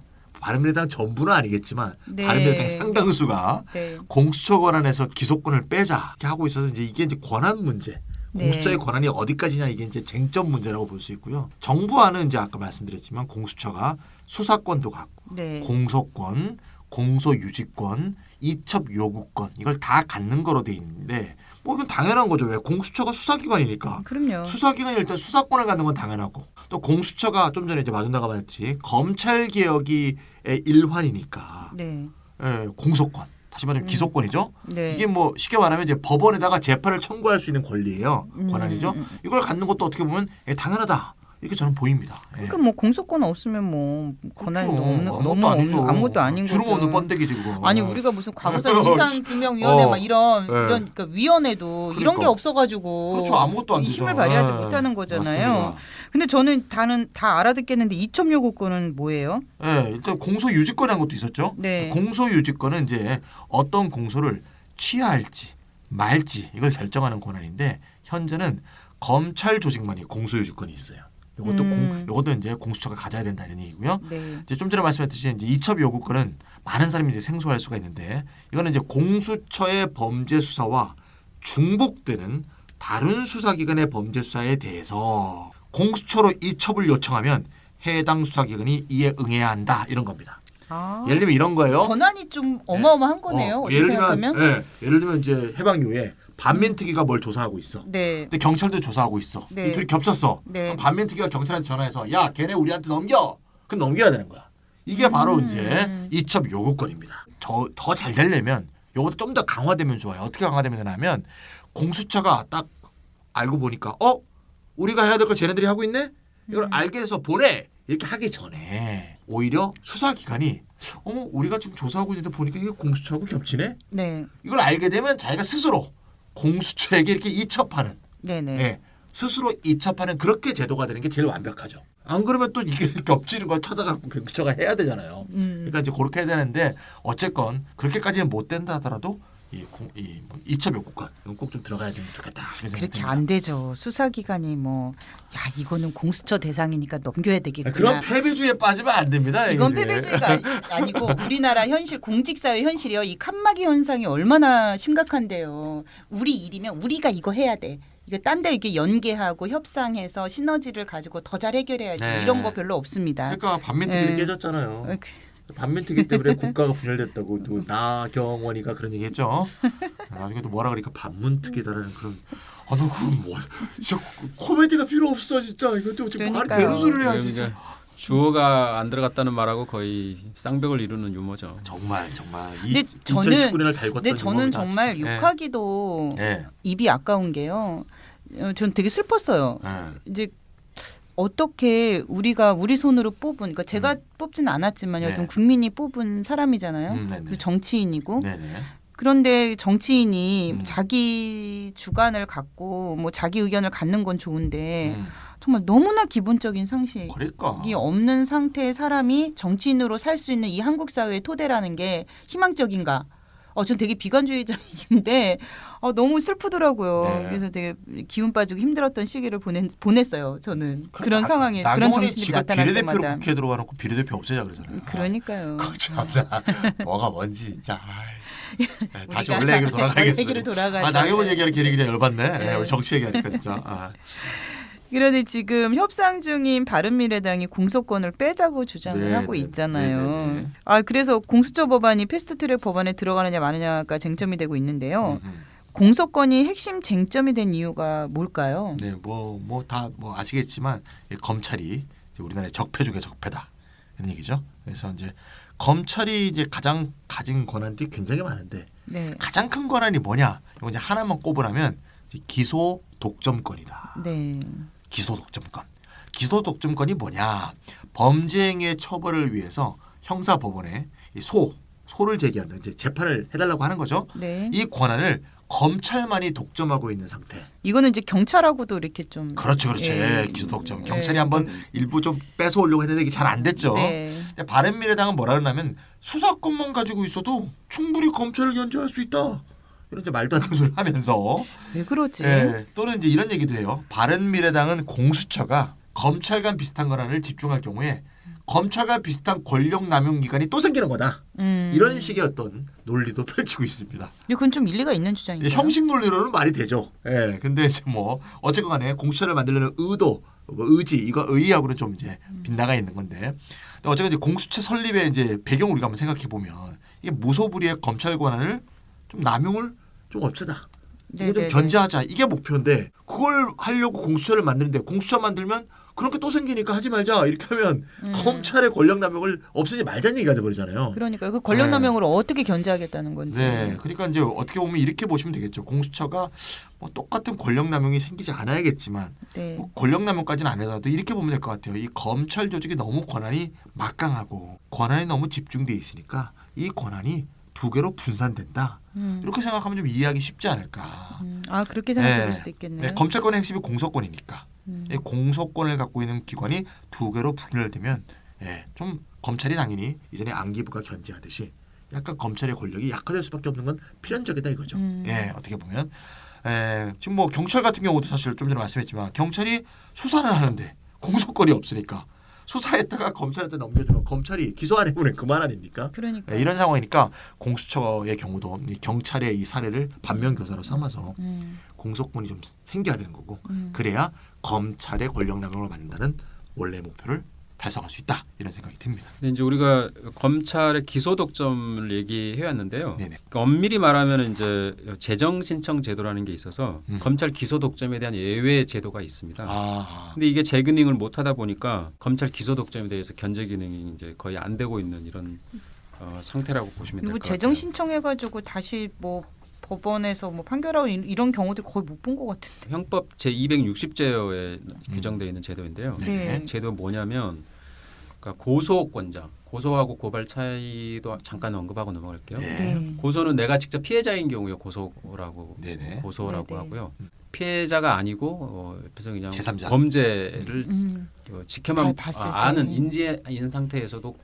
전부는 아니겠지만 네. 바른미래당 상당수가 네. 공수처 권한에서 기소권을 빼자 이렇게 하고 있어서 이게 이제 권한 문제. 네. 공수처의 권한이 어디까지냐 이게 이제 쟁점 문제라고 볼 수 있고요. 정부안은 이제 아까 말씀드렸지만 공수처가 수사권도 갖고 네. 공소권, 공소유지권, 이첩 요구권 이걸 다 갖는 거로 돼 있는데 뭐 이건 당연한 거죠. 왜 공수처가 수사기관이니까. 그럼요. 수사기관이 일단 수사권을 갖는 건 당연하고 또 공수처가 좀 전에 이제 마준다가 말했듯이 검찰 개혁의 일환이니까 네. 예, 공소권 다시 말하면 기소권이죠. 네. 이게 뭐 쉽게 말하면 이제 법원에다가 재판을 청구할 수 있는 권리예요. 권한이죠. 이걸 갖는 것도 어떻게 보면 당연하다 이렇게 저는 보입니다. 예. 그러니까 뭐 공소권 없으면 뭐 권한이 그렇죠. 너무 아니죠. 아무것도 아닌 거죠. 주름 없는 번데기지 그거. 아니 우리가 무슨 과거사 진상규명위원회 막 이런 네. 그러니까 위원회도 이런 게 그러니까. 없어가지고 그렇죠. 아무것도 안 힘을 되죠. 발휘하지 네. 못하는 거잖아요. 맞습니다. 근데 저는 다 알아듣겠는데 이첩 요구권은 뭐예요? 예, 일단 공소유지권이라는 것도 있었죠. 네. 공소유지권은 이제 어떤 공소를 취하할지 말지 이걸 결정하는 권한인데 현재는 검찰 조직만이 공소유지권이 있어요. 이것도 이제 공수처가 가져야 된다 이런 얘기고요. 네. 이제 좀 전에 말씀했듯이 이제 이첩 요구권은 많은 사람이 이제 생소할 수가 있는데 이거는 이제 공수처의 범죄 수사와 중복되는 다른 수사기관의 범죄 수사에 대해서 공수처로 이첩을 요청하면 해당 수사기관이 이에 응해야 한다 이런 겁니다. 예를 들면 이런 거예요. 권한이 좀 어마어마한 거네요. 어떻게 예를 생각하면? 들면 예를 들면 이제 해방이후에 반민특위가 뭘 조사하고 있어. 네. 근데 경찰도 조사하고 있어. 네. 이 둘이 겹쳤어. 네. 그럼 반민특위가 경찰한테 전화해서 야 걔네 우리한테 넘겨. 그럼 넘겨야 되는 거야. 이게 바로 이제 이첩 요구권입니다. 더 잘 되려면 요것도 좀 더 강화되면 좋아요. 어떻게 강화되면 되냐면 공수처가 딱 알고 보니까 우리가 해야 될 걸 쟤네들이 하고 있네. 이걸 알게 해서 보내. 이렇게 하기 전에 오히려 수사기관이 우리가 지금 조사하고 있는데 보니까 이게 공수처하고 겹치네. 네. 이걸 알게 되면 자기가 스스로 공수처에게 이렇게 이첩하는 네네. 예, 스스로 이첩하는 그렇게 제도가 되는 게 제일 완벽하죠. 안 그러면 또 이게 겹치는 걸 찾아갖고 공수처가 해야 되잖아요. 그러니까 이제 그렇게 해야 되는데 어쨌건 그렇게까지는 못 된다 하더라도 이첩 요구권 이건 꼭 좀 들어가야 되면 좋겠다. 그렇게 안 되죠. 수사기관이 이거는 공수처 대상이니까 넘겨야 되겠구나. 그런 패배주의에 빠지면 안 됩니다. 이건 이게. 패배주의가 아니고 우리나라 현실 공직사회 현실이요. 이 칸막이 현상이 얼마나 심각한데요. 우리 일이면 우리가 이거 해야 돼. 이거 딴 데 이렇게 연계하고 협상해서 시너지를 가지고 더 잘 해결해야지. 네. 이런 거 별로 없습니다. 그러니까 반민특위 네. 깨졌잖아요. 반민특위 때문에 국가가 분열됐다고 또 나경원이가 그런 얘기했죠. 나중에 또 뭐라 그러니까 반문특위다라는 그런. 너 그건 뭐 진짜 코미디가 필요 없어 진짜 이것도 말이 그러니까요. 되는 소리를 해야 진짜. 주어가 안 들어갔다는 말하고 거의 쌍벽을 이루는 유머죠. 정말 근데 2019년을 달궜던 근데 저는 정말 욕하기도 예. 입이 아까운 게요. 전 되게 슬펐어요. 예. 이제 어떻게 우리가 우리 손으로 뽑은, 그러니까 제가 뽑지는 않았지만 네. 여튼 국민이 뽑은 사람이잖아요. 네네. 그리고 정치인이고. 네네. 그런데 정치인이 음. 자기 주관을 갖고 뭐 자기 의견을 갖는 건 좋은데 정말 너무나 기본적인 상식이 그러니까. 없는 상태의 사람이 정치인으로 살 수 있는 이 한국 사회의 토대라는 게 희망적인가? 전 되게 비관주의자인데 너무 슬프더라고요. 네. 그래서 되게 기운 빠지고 힘들었던 시기를 보냈어요. 저는 그런 상황에 그런 나경원이 정치인이 지가 나타날 비례대표로 때마다. 국회에 들어가놓고 비례대표 없애자 그러잖아요. 그러니까요. 참나 뭐가 뭔지 진짜. 네, 다시 우리가 원래 얘기로 원래 돌아가겠습니다. 얘기로 돌아가자. 나경원 얘기하는 괜히 그냥 열받네. 네. 우리 정치 얘기하니까 진짜. 그런데 지금 협상 중인 바른미래당이 공소권을 빼자고 주장을 네, 하고 네, 있잖아요. 네, 네, 그래서 공수처 법안이 패스트트랙 법안에 들어가느냐 마느냐가 쟁점이 되고 있는데요. 음. 공소권이 핵심 쟁점이 된 이유가 뭘까요? 네, 다 아시겠지만 검찰이 이제 우리나라의 적폐 중에 적폐다 이런 얘기죠. 그래서 이제 검찰이 이제 가장 가진 권한들이 굉장히 많은데 네. 가장 큰 권한이 뭐냐? 이거 이제 하나만 꼽으라면 이제 기소 독점권이다. 네. 기소 독점권. 기소 독점권이 뭐냐? 범죄 행위의 처벌을 위해서 형사 법원에 소를 제기한다. 이제 재판을 해달라고 하는 거죠. 네. 이 권한을 검찰만이 독점하고 있는 상태. 이거는 이제 경찰하고도 이렇게 좀 그렇죠. 예. 기소 독점. 경찰이 한번 일부 좀 뺏어오려고 했는데 이게 잘 안 됐죠. 네. 바른미래당은 뭐라 그러냐면 수사권만 가지고 있어도 충분히 검찰을 견제할 수 있다. 이런 이제 말도 안 되는 소리를 하면서 왜 그러지? 또는 이제 이런 얘기도 해요. 바른미래당은 공수처가 검찰과 비슷한 권한을 집중할 경우에 검찰과 비슷한 권력 남용 기관이 또 생기는 거다. 이런 식의 어떤 논리도 펼치고 있습니다. 그건 좀 일리가 있는 주장이에요. 형식 논리로는 말이 되죠. 근데 이제 어쨌건 간에 공수처를 만들려는 의도, 의지, 이거 의의하고는 좀 이제 빗나가 있는 건데. 근데 어쨌건 이제 공수처 설립의 이제 배경을 우리가 한번 생각해 보면 이게 무소불위의 검찰 권한을 좀 남용을 좀 없애다. 이거 좀 네네네. 견제하자. 이게 목표인데 그걸 하려고 공수처를 만드는데 공수처 만들면 그런 게 또 생기니까 하지 말자. 이렇게 하면 검찰의 권력 남용을 없애지 말자는 얘기가 돼버리잖아요. 그러니까 그 권력 남용으로 어떻게 견제하겠다는 건지. 네, 그러니까 이제 어떻게 보면 이렇게 보시면 되겠죠. 공수처가 똑같은 권력 남용이 생기지 않아야겠지만 네. 권력 남용까지는 안 해도 이렇게 보면 될 것 같아요. 이 검찰 조직이 너무 권한이 막강하고 권한이 너무 집중돼 있으니까 이 권한이 두 개로 분산된다. 이렇게 생각하면 좀 이해하기 쉽지 않을까. 그렇게 생각해 볼 수도 있겠네요. 네, 검찰권의 핵심이 공소권이니까 이 공소권을 갖고 있는 기관이 두 개로 분열되면 좀 검찰이 당연히 이전에 안기부가 견제하듯이 약간 검찰의 권력이 약화될 수밖에 없는 건 필연적이다 이거죠. 어떻게 보면 지금 경찰 같은 경우도 사실 좀 전에 말씀했지만 경찰이 수사를 하는데 공소권이 없으니까 수사했다가 검찰한테 넘겨주면 검찰이 기소 안 해보면 그만 아닙니까? 그러니까 이런 상황이니까 공수처의 경우도 이 경찰의 이 사례를 반면 교사로 삼아서 공소권이 좀 생겨야 되는 거고 그래야 검찰의 권력 남용을 막는다는 원래 목표를 달성할 수 있다 이런 생각이 듭니다. 근데 이제 우리가 검찰의 기소 독점을 얘기해 왔는데요. 네네. 그러니까 엄밀히 말하면 이제 재정 신청 제도라는 게 있어서 검찰 기소 독점에 대한 예외 제도가 있습니다. 근데 이게 재기능을 못 하다 보니까 검찰 기소 독점에 대해서 견제 기능이 이제 거의 안 되고 있는 이런 상태라고 보시면 될 그리고 것 같아요. 재정 신청해가지고 다시 법원에서 판결하고 이런 경우들 거의 못 본 것 같은데. 형법 제 260조에 규정되어 있는 제도인데요. 네. 제도 뭐냐면 그러니까 고소권자, 고소하고 고발 차이도 잠깐 언급하고 넘어갈게요. 네. 고소는 내가 직접 피해자인 경우에 고소라고 네네. 고소라고 네네. 하고요. 피해자가 아니고 옆에서 그냥 제3자. 범죄를 지켜만 봤을 때. 아는 인지인 상태에서도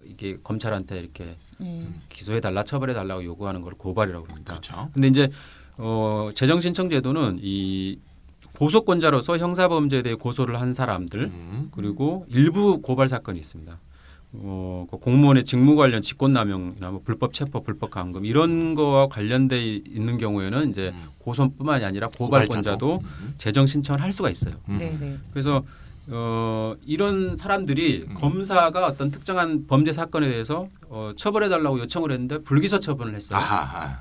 이게 검찰한테 이렇게 기소해 달라, 처벌해 달라고 요구하는 걸 고발이라고 합니다. 그렇죠. 근데 이제 재정 신청 제도는 이 고소권자로서 형사범죄에 대해 고소를 한 사람들 그리고 일부 고발 사건이 있습니다. 그 공무원의 직무 관련 직권남용이나 불법 체포, 불법 감금 이런 거와 관련돼 있는 경우에는 이제 고소뿐만이 아니라 고발권자도 재정 신청을 할 수가 있어요. 네네. 그래서 이런 사람들이 검사가 어떤 특정한 범죄 사건에 대해서 처벌해달라고 요청을 했는데 불기소 처분을 했어요.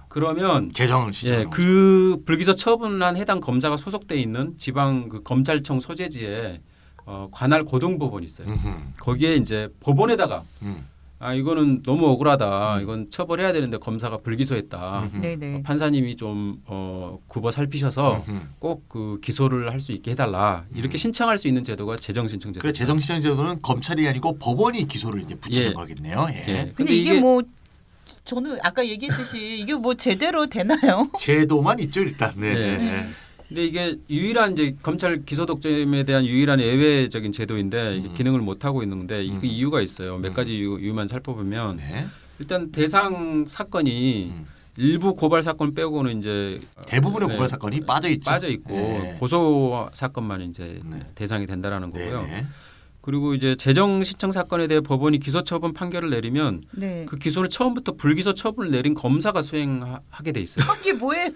그러면 재정을 신청. 그 불기소 처분한 해당 검사가 소속돼 있는 지방 그 검찰청 소재지에 관할 고등법원이 있어요. 음흠. 거기에 이제 법원에다가 이거는 너무 억울하다. 이건 처벌해야 되는데 검사가 불기소했다. 네네. 판사님이 좀 굽어 살피셔서 꼭 그 기소를 할 수 있게 해달라. 이렇게 신청할 수 있는 제도가 재정신청 제도. 그 재정신청 제도는 검찰이 아니고 법원이 기소를 이제 붙이는 예. 거겠네요. 예. 예. 근데 이게 뭐 저는 아까 얘기했듯이 이게 뭐 제대로 되나요? 제도만 있죠 일단. 네. 예. 네. 근데 이게 유일한 이제 검찰 기소 독점에 대한 유일한 예외적인 제도인데 이게 기능을 못 하고 있는 건데 그 이유가 있어요. 몇 가지 이유만 살펴보면 네. 일단 대상 사건이 일부 고발 사건 빼고는 이제 대부분의 네, 고발 사건이 빠져 있죠. 빠져 있고 네. 고소 사건만 이제 네. 대상이 된다라는 거고요. 네. 그리고 이제 재정 신청 사건에 대해 법원이 기소 처분 판결을 내리면 네. 그 기소를 처음부터 불기소 처분을 내린 검사가 수행하게 돼 있어요. 이게 뭐예요?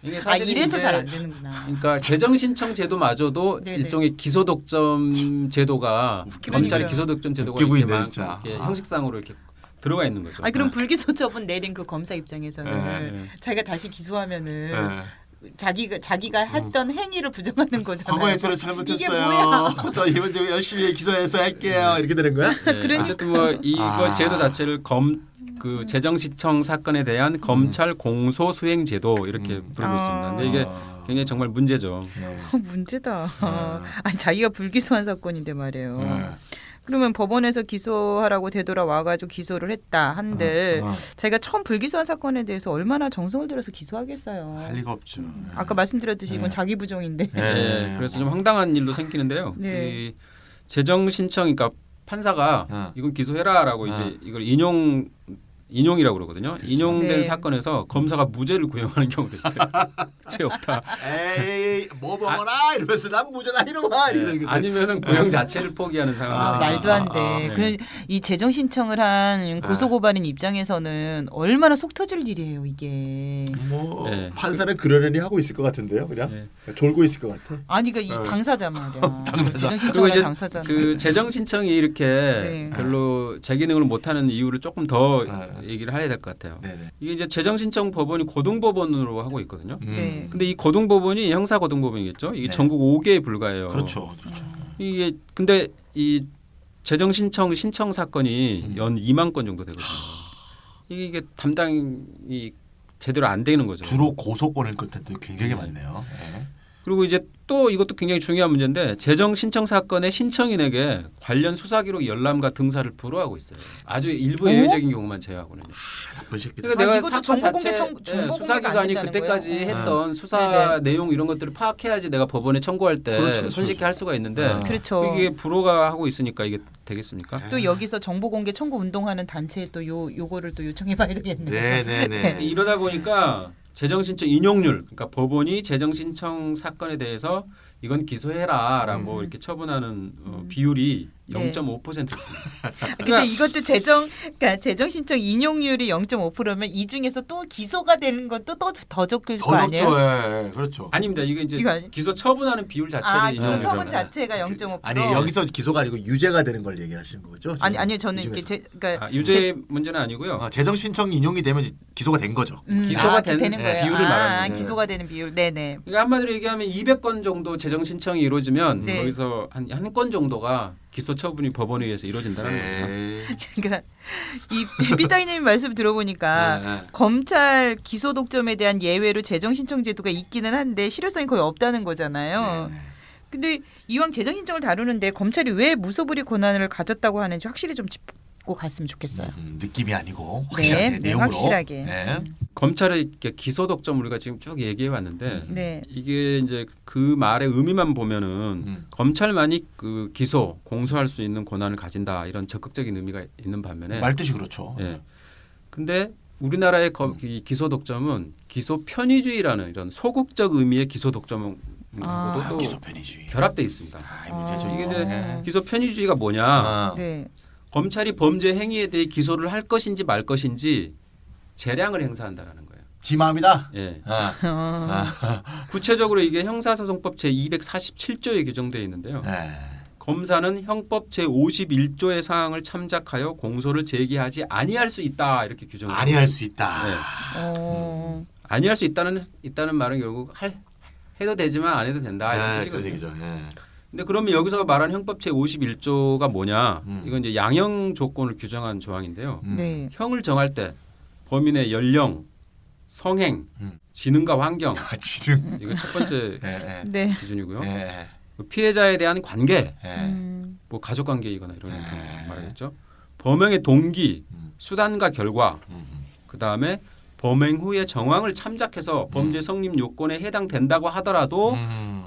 이게 사실 이래서 잘 안 되는구나. 그러니까 재정 신청 제도마저도 네네. 일종의 기소 독점 제도가 검찰의 기소 독점 제도가 웃기고 이렇게 있네, 막 진짜. 이렇게 형식상으로 이렇게 들어가 있는 거죠. 그럼 불기소 처분 내린 그 검사 입장에서는 네. 자기가 다시 기소하면은 네. 자기가 했던 행위를 부정하는 거잖아요. 과거에 저는 이게 잘못했어요. 뭐야? 저 이번 주 열심히 기소해서 할게요. 이렇게 되는 거야? 네. 어쨌든 뭐 이거 제도 자체를 그 재정시청 사건에 대한 검찰 공소 수행 제도 이렇게 부르고 있습니다. 근데 이게 굉장히 정말 문제죠. 문제다. 아니 자기가 불기소한 사건인데 말이에요. 네. 그러면 법원에서 기소하라고 되돌아와가지고 기소를 했다 한들 자기가 처음 불기소한 사건에 대해서 얼마나 정성을 들여서 기소하겠어요. 할 리가 없죠. 아까 말씀드렸듯이 이건 네. 자기 부정인데. 네. 그래서 좀 황당한 일도 생기는데요. 네. 이 재정 신청 그러니까 판사가 이건 기소해라라고 이제 이걸 인용이라고 그러거든요. 인용된 네. 사건에서 검사가 무죄를 구형하는 경우도 있어요. 죄 없다. 에이 뭐 먹어라 이러면서 난 무죄다 이놈아 이러는 거죠. 아니면은 구형 자체를 포기하는 상황. 말도 안 돼. 네. 그런 이 재정 신청을 한 고소고발인 입장에서는 얼마나 속 터질 일이에요 이게. 뭐 네. 판사는 그러려니 하고 있을 것 같은데요, 그냥 네. 졸고 있을 것 같아. 아니 그 이 당사자 말이야. 당사자. 재정 그리고 신청을 한 이제 당사자. 그 재정 신청이 이렇게 네. 별로 제 기능을 못하는 이유를 조금 더 얘기를 해야 될 것 같아요. 네네. 이게 이제 재정 신청 법원이 고등법원으로 하고 있거든요. 네. 근데 이 고등법원이 형사 고등법원이겠죠. 이게 네. 전국 5개에 불과해요. 그렇죠, 그렇죠. 이게 근데 이 재정 신청 사건이 연 2만 건 정도 되거든요. 이게 담당이 제대로 안 되는 거죠. 주로 고소권을 끌 텐데 굉장히 많네요. 네. 그리고 이제 또 이것도 굉장히 중요한 문제인데 재정 신청 사건의 신청인에게 관련 수사기록 열람과 등사를 불허하고 있어요. 아주 일부 예외적인 경우만 제외하고는요. 나쁜 새끼들. 그러니까 내가 이것도 사건 정보공개 자체 정보공개가 수사기관이 안 된다는 그때까지 거예요? 했던 수사 네네. 내용 이런 것들을 파악해야지 내가 법원에 청구할 때 그렇죠, 손쉽게 그렇죠. 할 수가 있는데 그렇죠. 이게 불허가 하고 있으니까 이게 되겠습니까? 또 여기서 정보 공개 청구 운동하는 단체에 또 요거를 또 요청해봐야 되겠네요. 네네네. 이러다 보니까 재정 신청 인용률 그러니까 법원이 재정 신청 사건에 대해서 이건 기소해라라고 이렇게 처분하는 비율이 네. 0.5%입니다. 근데 이것도 그러니까 재정 신청 인용률이 0.5%면 이 중에서 또 기소가 되는 것도 또 더 적을 거 더 아니에요? 적죠. 예, 그렇죠. 아닙니다. 이게 이제 이거 아니- 기소 처분하는 비율 자체를 기소 인용을 처분 하는 자체가 0.5%. 아니 여기서 기소가 아니고 유죄가 되는 걸 얘기하시는 거죠? 아니요 저는 이 이렇게 중에서. 그러니까 유죄 문제는 아니고요. 재정 신청 인용이 되면 이제 기소가 된 거죠. 기소가 되는 되는 거예요. 비율을 말하는 거예요. 기소가 되는 비율. 네네. 그러니까 한마디로 얘기하면 200건 정도 재정 신청이 이루어지면 네. 거기서 한 건 정도가 기소 처분이 법원에 의해서 이루어진다는 겁니다. 네. 그러니까 이 비타이님 말씀 들어보니까 네. 검찰 기소 독점에 대한 예외로 재정 신청 제도가 있기는 한데 실효성이 거의 없다는 거잖아요. 근데 이왕 재정 신청을 다루는데 검찰이 왜 무소불위 권한을 가졌다고 하는지 확실히 좀 짚고 갔으면 좋겠어요. 느낌이 아니고 확실하게 네, 내용으로. 확실하게. 네. 검찰의 이렇게 기소 독점 우리가 지금 쭉 얘기해 왔는데 네. 이게 이제 그 말의 의미만 보면은 검찰만이 그 기소 공소할 수 있는 권한을 가진다 이런 적극적인 의미가 있는 반면에 말뜻이 그렇죠. 예. 근데 우리나라의 이 기소 독점은 기소 편의주의라는 이런 소극적 의미의 기소 독점하고도 또 기소 편의주의. 결합돼 있습니다. 이 문제죠. 이게 이거. 이제 기소 편의주의가 뭐냐? 네. 검찰이 범죄 행위에 대해 기소를 할 것인지 말 것인지 재량을 행사한다라는 거예요. 지 마음이다. 예. 구체적으로 이게 형사소송법 제 247조에 규정되어 있는데요. 네. 검사는 형법 제 51조의 사항을 참작하여 공소를 제기하지 아니할 수 있다 이렇게 규정합니다. 아니할 수 있다. 네. 아니할 수 있다는 말은 결국 해도 되지만 안 해도 된다 이런 네, 뜻이거든요. 그런 얘기죠. 네. 근데 그러면 여기서 말한 형법 제 51조가 뭐냐? 음. 이건 이제 양형 조건을 규정한 조항인데요. 네. 형을 정할 때 범인의 연령, 성행, 음. 지능과 환경 아, 지름. 이거 첫 번째 예, 네. 기준이고요. 예. 예. 피해자에 대한 관계, 예. 뭐 가족 관계이거나 이런 네. 경우 말하겠죠. 범행의 동기, 음. 수단과 결과, 음. 그 다음에 범행 후의 정황을 참작해서 범죄 성립 요건에 해당된다고 하더라도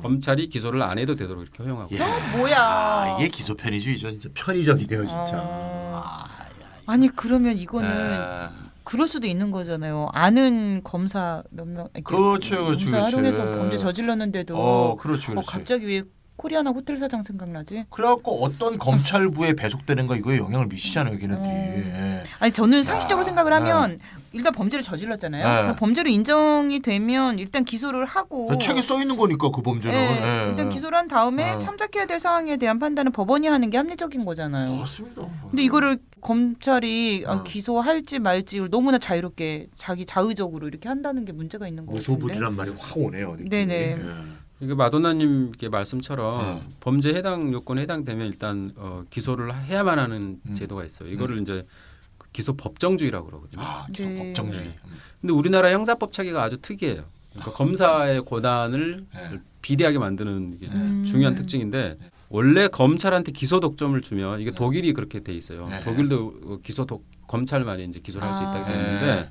검찰이 기소를 안 해도 되도록 이렇게 허용하고. 야, 뭐야. 이게 기소 편의주의죠. 진짜 편의적이네요, 진짜. 아. 아, 아니 그러면 이거는 예. 그럴 수도 있는 거잖아요. 아는 검사 몇 명, 이렇게 그렇죠, 그렇죠, 검사 그렇죠. 활용해서 범죄 저질렀는데도 그렇죠, 그렇죠. 갑자기 왜 코리아나 호텔 사장 생각나지? 그래갖고 어떤 검찰부에 배속되는 거 이거에 영향을 미치잖아요, 걔네들이. 예. 아니 저는 상식적으로 야, 생각을 하면 일단 범죄를 저질렀잖아요. 네. 그럼 범죄로 인정이 되면 일단 기소를 하고 책에 써 있는 거니까 그 범죄는. 예, 예. 일단 기소를 한 다음에 네. 참작해야 될 상황에 대한 판단은 법원이 하는 게 합리적인 거잖아요. 맞습니다. 근데 이거를 검찰이 네. 기소할지 말지 이걸 너무나 자유롭게 자기 자의적으로 이렇게 한다는 게 문제가 있는 거 같은데. 무소불이란 말이 확 오네요. 느낌이. 네네. 예. 이게 마돈나님께 말씀처럼 네. 범죄 해당 요건에 해당되면 일단 기소를 해야만 하는 제도가 있어요. 이거를 이제 기소 법정주의라고 그러거든요. 아, 기소 네. 법정주의. 네. 근데 우리나라 형사법 차기가 아주 특이해요. 그러니까 검사의 권한을 네. 비대하게 만드는 이게 음. 중요한 특징인데 원래 검찰한테 기소 독점을 주면 이게 독일이 그렇게 돼 있어요. 네. 독일도 검찰만이 이제 기소를 할 수 있다고 되어 있는데 네.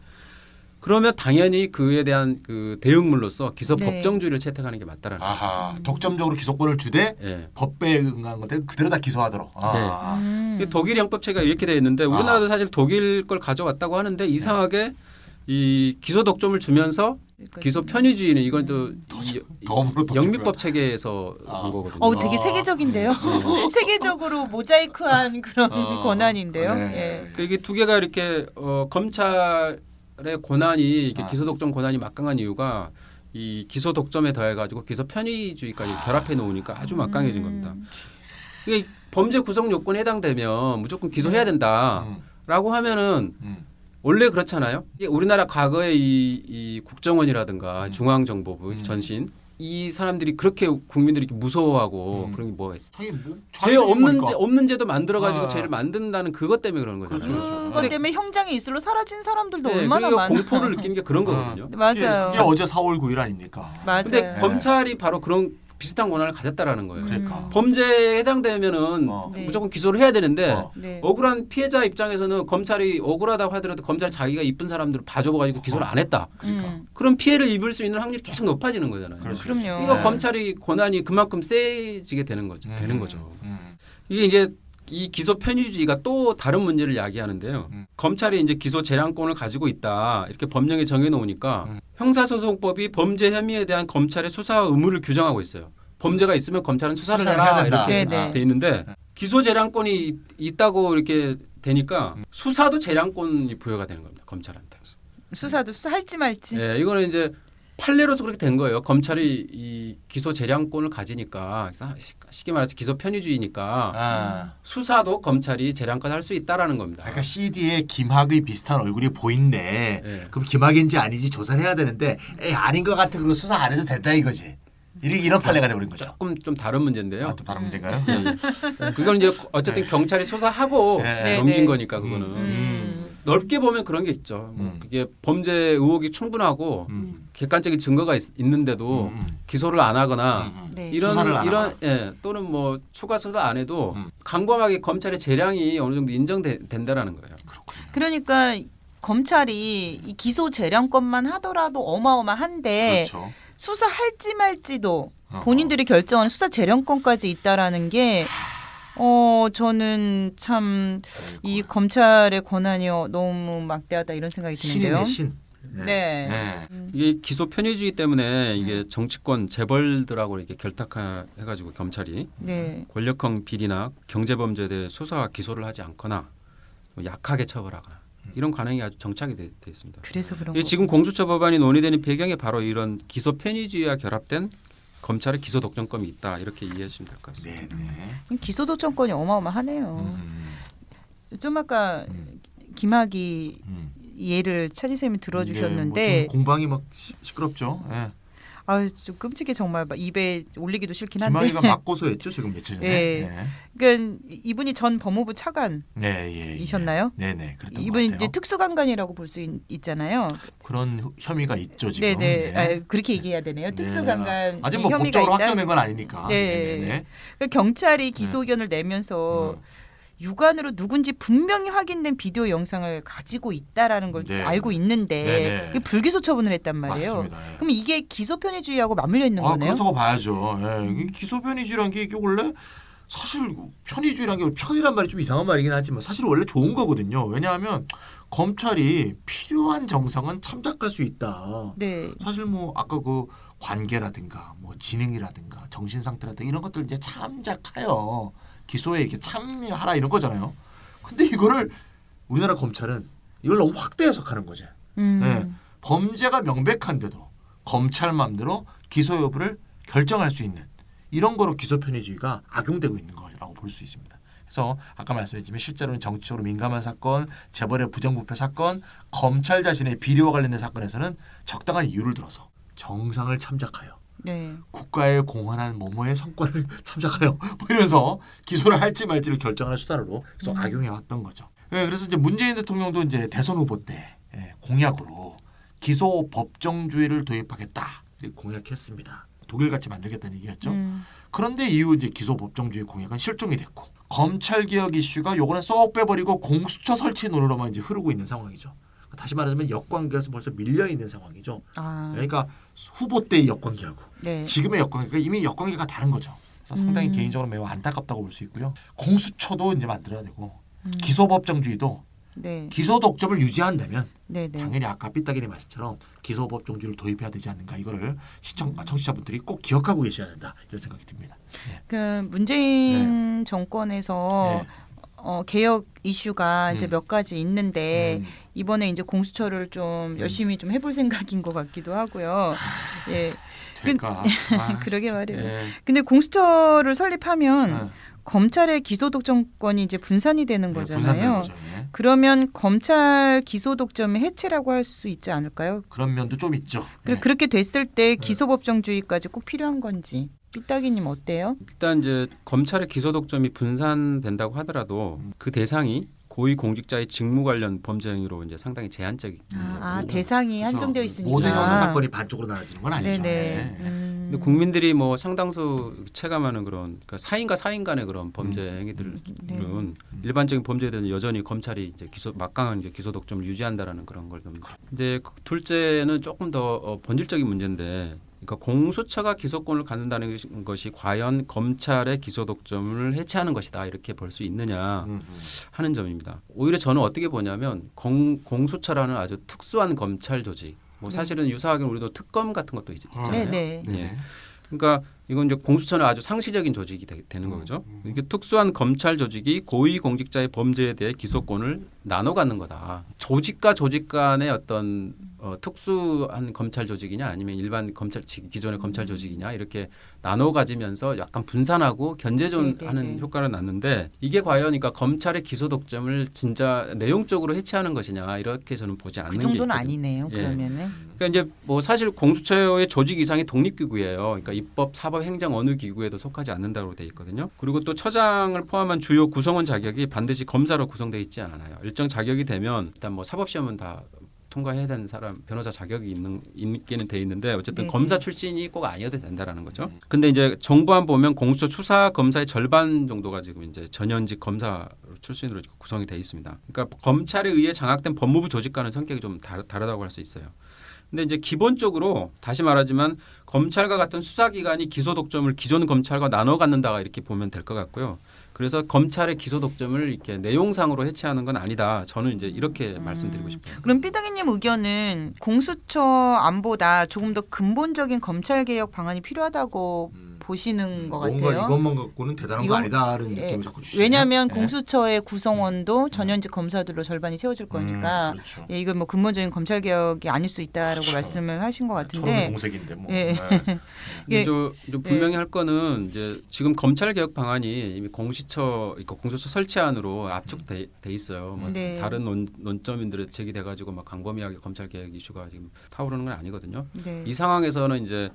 그러면 당연히 그에 대한 그 대응물로서 기소 네. 법정주의를 채택하는 게 맞다라는 거예요. 아하, 독점적으로 기소권을 주되 예. 법에 응한 건데 그대로 다 기소하도록. 아. 이게 독일 형법체가 이렇게 되어 있는데 우리나라도 사실 독일 걸 가져왔다고 하는데 이상하게 이 기소 독점을 주면서 기소 편의주의는 이건 또 덤으로 독점을. 영미법 체계에서 온 거거든요. 되게 세계적인데요. 네. 세계적으로 모자이크한 그런 권한인데요. 네. 예. 그러니까 이게 두 개가 이렇게 검찰의 권한이 이렇게 아. 기소 독점 권한이 막강한 이유가 이 기소 독점에 더해가지고 기소 편의주의까지 결합해 놓으니까 아주 막강해진 겁니다. 이게 범죄 구성 요건에 해당되면 무조건 기소해야 된다라고 하면은 원래 그렇잖아요. 이게 우리나라 과거의 이 국정원이라든가 중앙정보부 전신 이 사람들이 그렇게 국민들이 이렇게 무서워하고 그런 게 뭐가 있어? 뭐 죄 없는 죄도 만들어가지고 아. 죄를 만든다는 그것 때문에 그런 거잖아요. 그렇죠. 그것 때문에 형장에 있을로 사라진 사람들도 네, 얼마나 그러니까 많아. 공포를 느끼는 게 그런 거거든요. 맞아요. 그게 어제 4월 9일 아닙니까? 맞아요. 근데 검찰이 바로 그런 비슷한 권한을 가졌다라는 거예요. 그러니까. 범죄에 해당되면은 네. 무조건 기소를 해야 되는데 네. 억울한 피해자 입장에서는 검찰이 억울하다고 하더라도 검찰 자기가 이쁜 사람들을 봐줘가지고 기소를 안 했다. 그럼 피해를 입을 수 있는 확률이 계속 높아지는 거잖아요. 그렇죠. 그럼요. 이거 네. 검찰이 권한이 그만큼 세지게 되는 거죠. 되는 거죠. 이게 이제 이 기소 편의주의가 또 다른 문제를 야기하는데요. 검찰이 이제 기소 재량권을 가지고 있다 이렇게 법령에 정해놓으니까 형사소송법이 범죄 혐의에 대한 검찰의 수사 의무를 규정하고 있어요. 범죄가 있으면 검찰은 수사를 수사를 해라 해야 된다. 이렇게 네네. 돼 있는데 기소 재량권이 있다고 이렇게 되니까 수사도 재량권이 부여가 되는 겁니다. 검찰한테. 수사도 수사할지 말지. 예, 이거는 이제 판례로서 그렇게 된 거예요. 검찰이 이 기소 재량권을 가지니까 쉽게 말해서 기소 편의주의니까 아. 수사도 검찰이 재량권 할 수 있다라는 겁니다. 그러니까 CD에 김학의 비슷한 얼굴이 보인네. 네. 그럼 김학인지 아닌지 조사를 해야 되는데 에이 아닌 것 같아. 그거 수사 안 해도 된다 이거지. 이런 판례가 돼버린 거죠. 조금 좀 다른 문제인데요. 아, 또 다른 문제인가요? 그건 이제 어쨌든 경찰이 수사하고 네. 넘긴 네. 거니까 그거는 넓게 보면 그런 게 있죠. 뭐 그게 범죄 의혹이 충분하고 객관적인 증거가 있는데도 기소를 안 하거나 네. 수사를 안 이런 하거나. 예, 또는 뭐 추가 수사 안 해도 강경하게 검찰의 재량이 어느 정도 인정된다라는 거예요. 그러니까 검찰이 이 기소 재량권만 하더라도 어마어마한데 그렇죠. 수사할지 말지도 본인들이 결정하는 수사 재량권까지 있다라는 게 저는 참 이 검찰의 권한이 너무 막대하다 이런 생각이 드는데요. 신이네 신. 네. 이게 기소 편의주의 때문에 이게 정치권 재벌들하고 이렇게 결탁해가지고 경찰이 네. 권력형 비리나 경제범죄에 대해 수사와 기소를 하지 않거나 약하게 처벌하거나 이런 관행이 아주 정착이 돼 있습니다. 그래서 그런 이게 지금 공수처 법안이 논의되는 배경에 바로 이런 기소 편의주의와 결합된 검찰의 기소 독점권이 있다 이렇게 이해해 주시면 될 것 같습니다. 네. 기소 도청권이 어마어마하네요. 좀 아까 김학의 예를 차지 쌤이 들어주셨는데 네, 뭐 공방이 막 시끄럽죠. 예. 좀 끔찍해 정말. 막 입에 올리기도 싫긴 한데. 김학의가 막 고소했죠 지금 며칠 전에. 예. 네. 그러니까 이분이 전 법무부 네, 차관이셨나요? 네네. 그랬던 것 이분이 같아요. 이제 특수강간이라고 볼 수 있잖아요. 그런 혐의가 있죠 지금. 네네. 네. 그렇게 얘기해야 되네요. 특수강간 아직 뭐 혐의가 법적으로 있다. 확정된 건 아니니까. 네. 네네네. 그러니까 경찰이 기소 의견을 내면서 육안으로 누군지 분명히 확인된 비디오 영상을 가지고 있다라는 걸 네. 알고 있는데 네네. 이게 불기소 처분을 했단 말이에요. 맞습니다. 예. 그럼 이게 기소 편의주의하고 맞물려 있는 거네요. 그렇다고 봐야죠. 예. 기소 편의주의란 게 이게 원래 사실 편의주의란 게 편이란 말이 좀 이상한 말이긴 하지만 사실 원래 좋은 거거든요. 왜냐하면 검찰이 필요한 정상은 참작할 수 있다. 네. 사실 뭐 아까 그 관계라든가 뭐 지능이라든가 정신 상태라든가 이런 것들 이제 참작하여 기소에 이렇게 참여하라 이런 거잖아요. 근데 이거를 우리나라 검찰은 이걸 너무 확대 해석하는 거죠. 네. 범죄가 명백한데도 검찰 맘대로 기소 여부를 결정할 수 있는 이런 거로 기소 편의주의가 악용되고 있는 거라고 볼 수 있습니다. 그래서 아까 말씀했지만 실제로는 정치적으로 민감한 사건, 재벌의 부정부패 사건, 검찰 자신의 비리와 관련된 사건에서는 적당한 이유를 들어서 정상을 참작하여 네. 국가에 공헌한 뭐뭐의 성과를 참작하여 뭐 이러면서 기소를 할지 말지를 결정하는 수단으로 계속 악용해 왔던 거죠. 네, 그래서 이제 문재인 대통령도 이제 대선 후보 때 공약으로 기소 법정주의를 도입하겠다 이렇게 공약했습니다. 독일같이 만들겠다는 얘기였죠. 그런데 이후 이제 기소 법정주의 공약은 실종이 됐고 검찰 개혁 이슈가 요거는 쏙 빼버리고 공수처 설치 논으로만 이제 흐르고 있는 상황이죠. 다시 말하자면 여권개혁에서 벌써 밀려 있는 상황이죠. 그러니까 후보 때의 여권개혁하고 네. 지금의 여권개혁 이미 여권개혁가 다른 거죠. 그래서 상당히 개인적으로 매우 안타깝다고 볼 수 있고요. 공수처도 이제 만들어야 되고 기소법정주의도 네. 기소 독점을 유지한다면 네. 네. 당연히 아까 삐딱이님 말씀처럼 기소법정주의를 도입해야 되지 않는가 이거를 청취자분들이 꼭 기억하고 계셔야 된다 이런 생각이 듭니다. 네. 그 문재인 정권에서 개혁 이슈가 이제 몇 가지 있는데 이번에 이제 공수처를 좀 열심히 좀 해볼 생각인 것 같기도 하고요. 예. 될까? 그러게 말이에요. 예. 근데 공수처를 설립하면 검찰의 기소 독점권이 이제 분산이 되는 거잖아요. 거죠. 예. 그러면 검찰 기소 독점의 해체라고 할 수 있지 않을까요? 그런 면도 좀 있죠. 예. 그렇게 됐을 때 기소 법정주의까지 꼭 필요한 건지 삐딱이님 어때요? 일단 이제 검찰의 기소 독점이 분산된다고 하더라도 그 대상이 고위 공직자의 직무 관련 범죄 행위로 이제 상당히 제한적이. 대상이 그렇죠. 한정되어 있으니까. 모든 형사 사건이 반쪽으로 나눠지는 건 아니죠. 네네. 근데 국민들이 뭐 상당수 체감하는 그런 그러니까 사인과 사인 간의 그런 범죄 행위들은 일반적인 범죄에 대해서 여전히 검찰이 이제 막강한 이제 기소 독점을 유지한다라는 그런 걸 좀. 근데 둘째는 조금 더 본질적인 문제인데. 그러니까 공수처가 기소권을 갖는다는 것이 과연 검찰의 기소 독점을 해체하는 것이다 이렇게 볼 수 있느냐 하는 점입니다. 오히려 저는 어떻게 보냐면 공수처라는 아주 특수한 검찰 조직. 뭐 사실은 유사하게는 우리도 특검 같은 것도 있잖아요. 네. 예. 그러니까 이건 이제 공수처는 아주 상시적인 조직이 되는 거죠. 이게 특수한 검찰 조직이 고위 공직자의 범죄에 대해 기소권을 나눠 갖는 거다. 조직과 조직 간의 어떤 특수한 검찰 조직이냐 아니면 일반 검찰 기존의 검찰 조직이냐 이렇게 나눠 가지면서 약간 분산하고 견제전하는 효과를 낳는데 이게 과연 그러니까 검찰의 기소 독점을 진짜 내용적으로 해체하는 것이냐 이렇게 저는 보지 않는 게 그 정도는 있거든요. 아니네요. 예. 그러면은. 그러니까 이제 뭐 사실 공수처의 조직 이상이 독립기구예요. 그러니까 입법, 사법, 행정 어느 기구에도 속하지 않는다고 돼 있거든요. 그리고 또 처장을 포함한 주요 구성원 자격이 반드시 검사로 구성돼 있지 않아요. 일정 자격이 되면 일단 뭐 사법시험은 다 통과해야 되는 사람 변호사 자격이 있기는 돼 있는데 어쨌든 검사 출신이 꼭 아니어도 된다라는 거죠. 근데 이제 정부안 보면 공수처 수사 검사의 절반 정도가 지금 이제 전현직 검사 출신으로 구성이 돼 있습니다. 그러니까 검찰에 의해 장악된 법무부 조직과는 성격이 좀 다르다고 할 수 있어요. 근데 이제 기본적으로 다시 말하지만 검찰과 같은 수사기관이 기소 독점을 기존 검찰과 나눠 갖는다 이렇게 보면 될 것 같고요. 그래서 검찰의 기소 독점을 이렇게 내용상으로 해체하는 건 아니다. 저는 이제 이렇게 말씀드리고 싶어요. 그럼 삐딱이님 의견은 공수처 안보다 조금 더 근본적인 검찰 개혁 방안이 필요하다고 보시는 것 같아요. 뭔가 이것만 갖고는 대단한 거 아니다라는 느낌을 자꾸 주시네요. 왜냐하면 공수처의 구성원도 전현직 검사들로 절반이 채워질 거니까 그렇죠. 이건 뭐 근본적인 검찰 개혁이 아닐 수 있다라고 그렇죠. 말씀을 하신 것 초록의 같은데. 공색인데 뭐. 예. 근데 좀 분명히 할 거는 이제 지금 검찰 개혁 방안이 이미 공수처 설치안으로 압축돼 있어요. 뭐 다른 논점인들이 제기돼 가지고 막 광범위하게 검찰 개혁 이슈가 지금 타오르는 건 아니거든요. 이 상황에서는 이제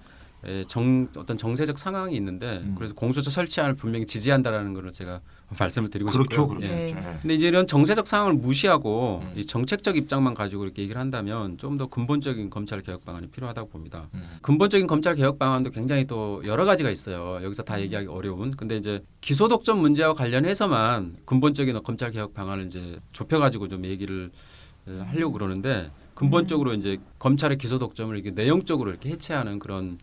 어떤 정세적 상황이 있는데 그래서 공수처 설치안을 분명히 지지한다라는 걸 제가 말씀을 드리고 그렇죠, 싶고요. 그렇죠. 예. 그렇죠. 근데 이제 이런 정세적 상황을 무시하고 이 정책적 입장만 가지고 이렇게 얘기를 한다면 좀 더 근본적인 검찰 개혁 방안이 필요하다고 봅니다. 근본적인 검찰 개혁 방안도 굉장히 또 여러 가지가 있어요. 여기서 다 얘기하기 어려운. 근데 이제 기소 독점 문제와 관련해서만 근본적인 검찰 개혁 방안을 이제 좁혀가지고 좀 얘기를 하려고 그러는데 근본적으로 이제 검찰의 기소 독점을 이렇게 내용적으로 이렇게 해체하는 그런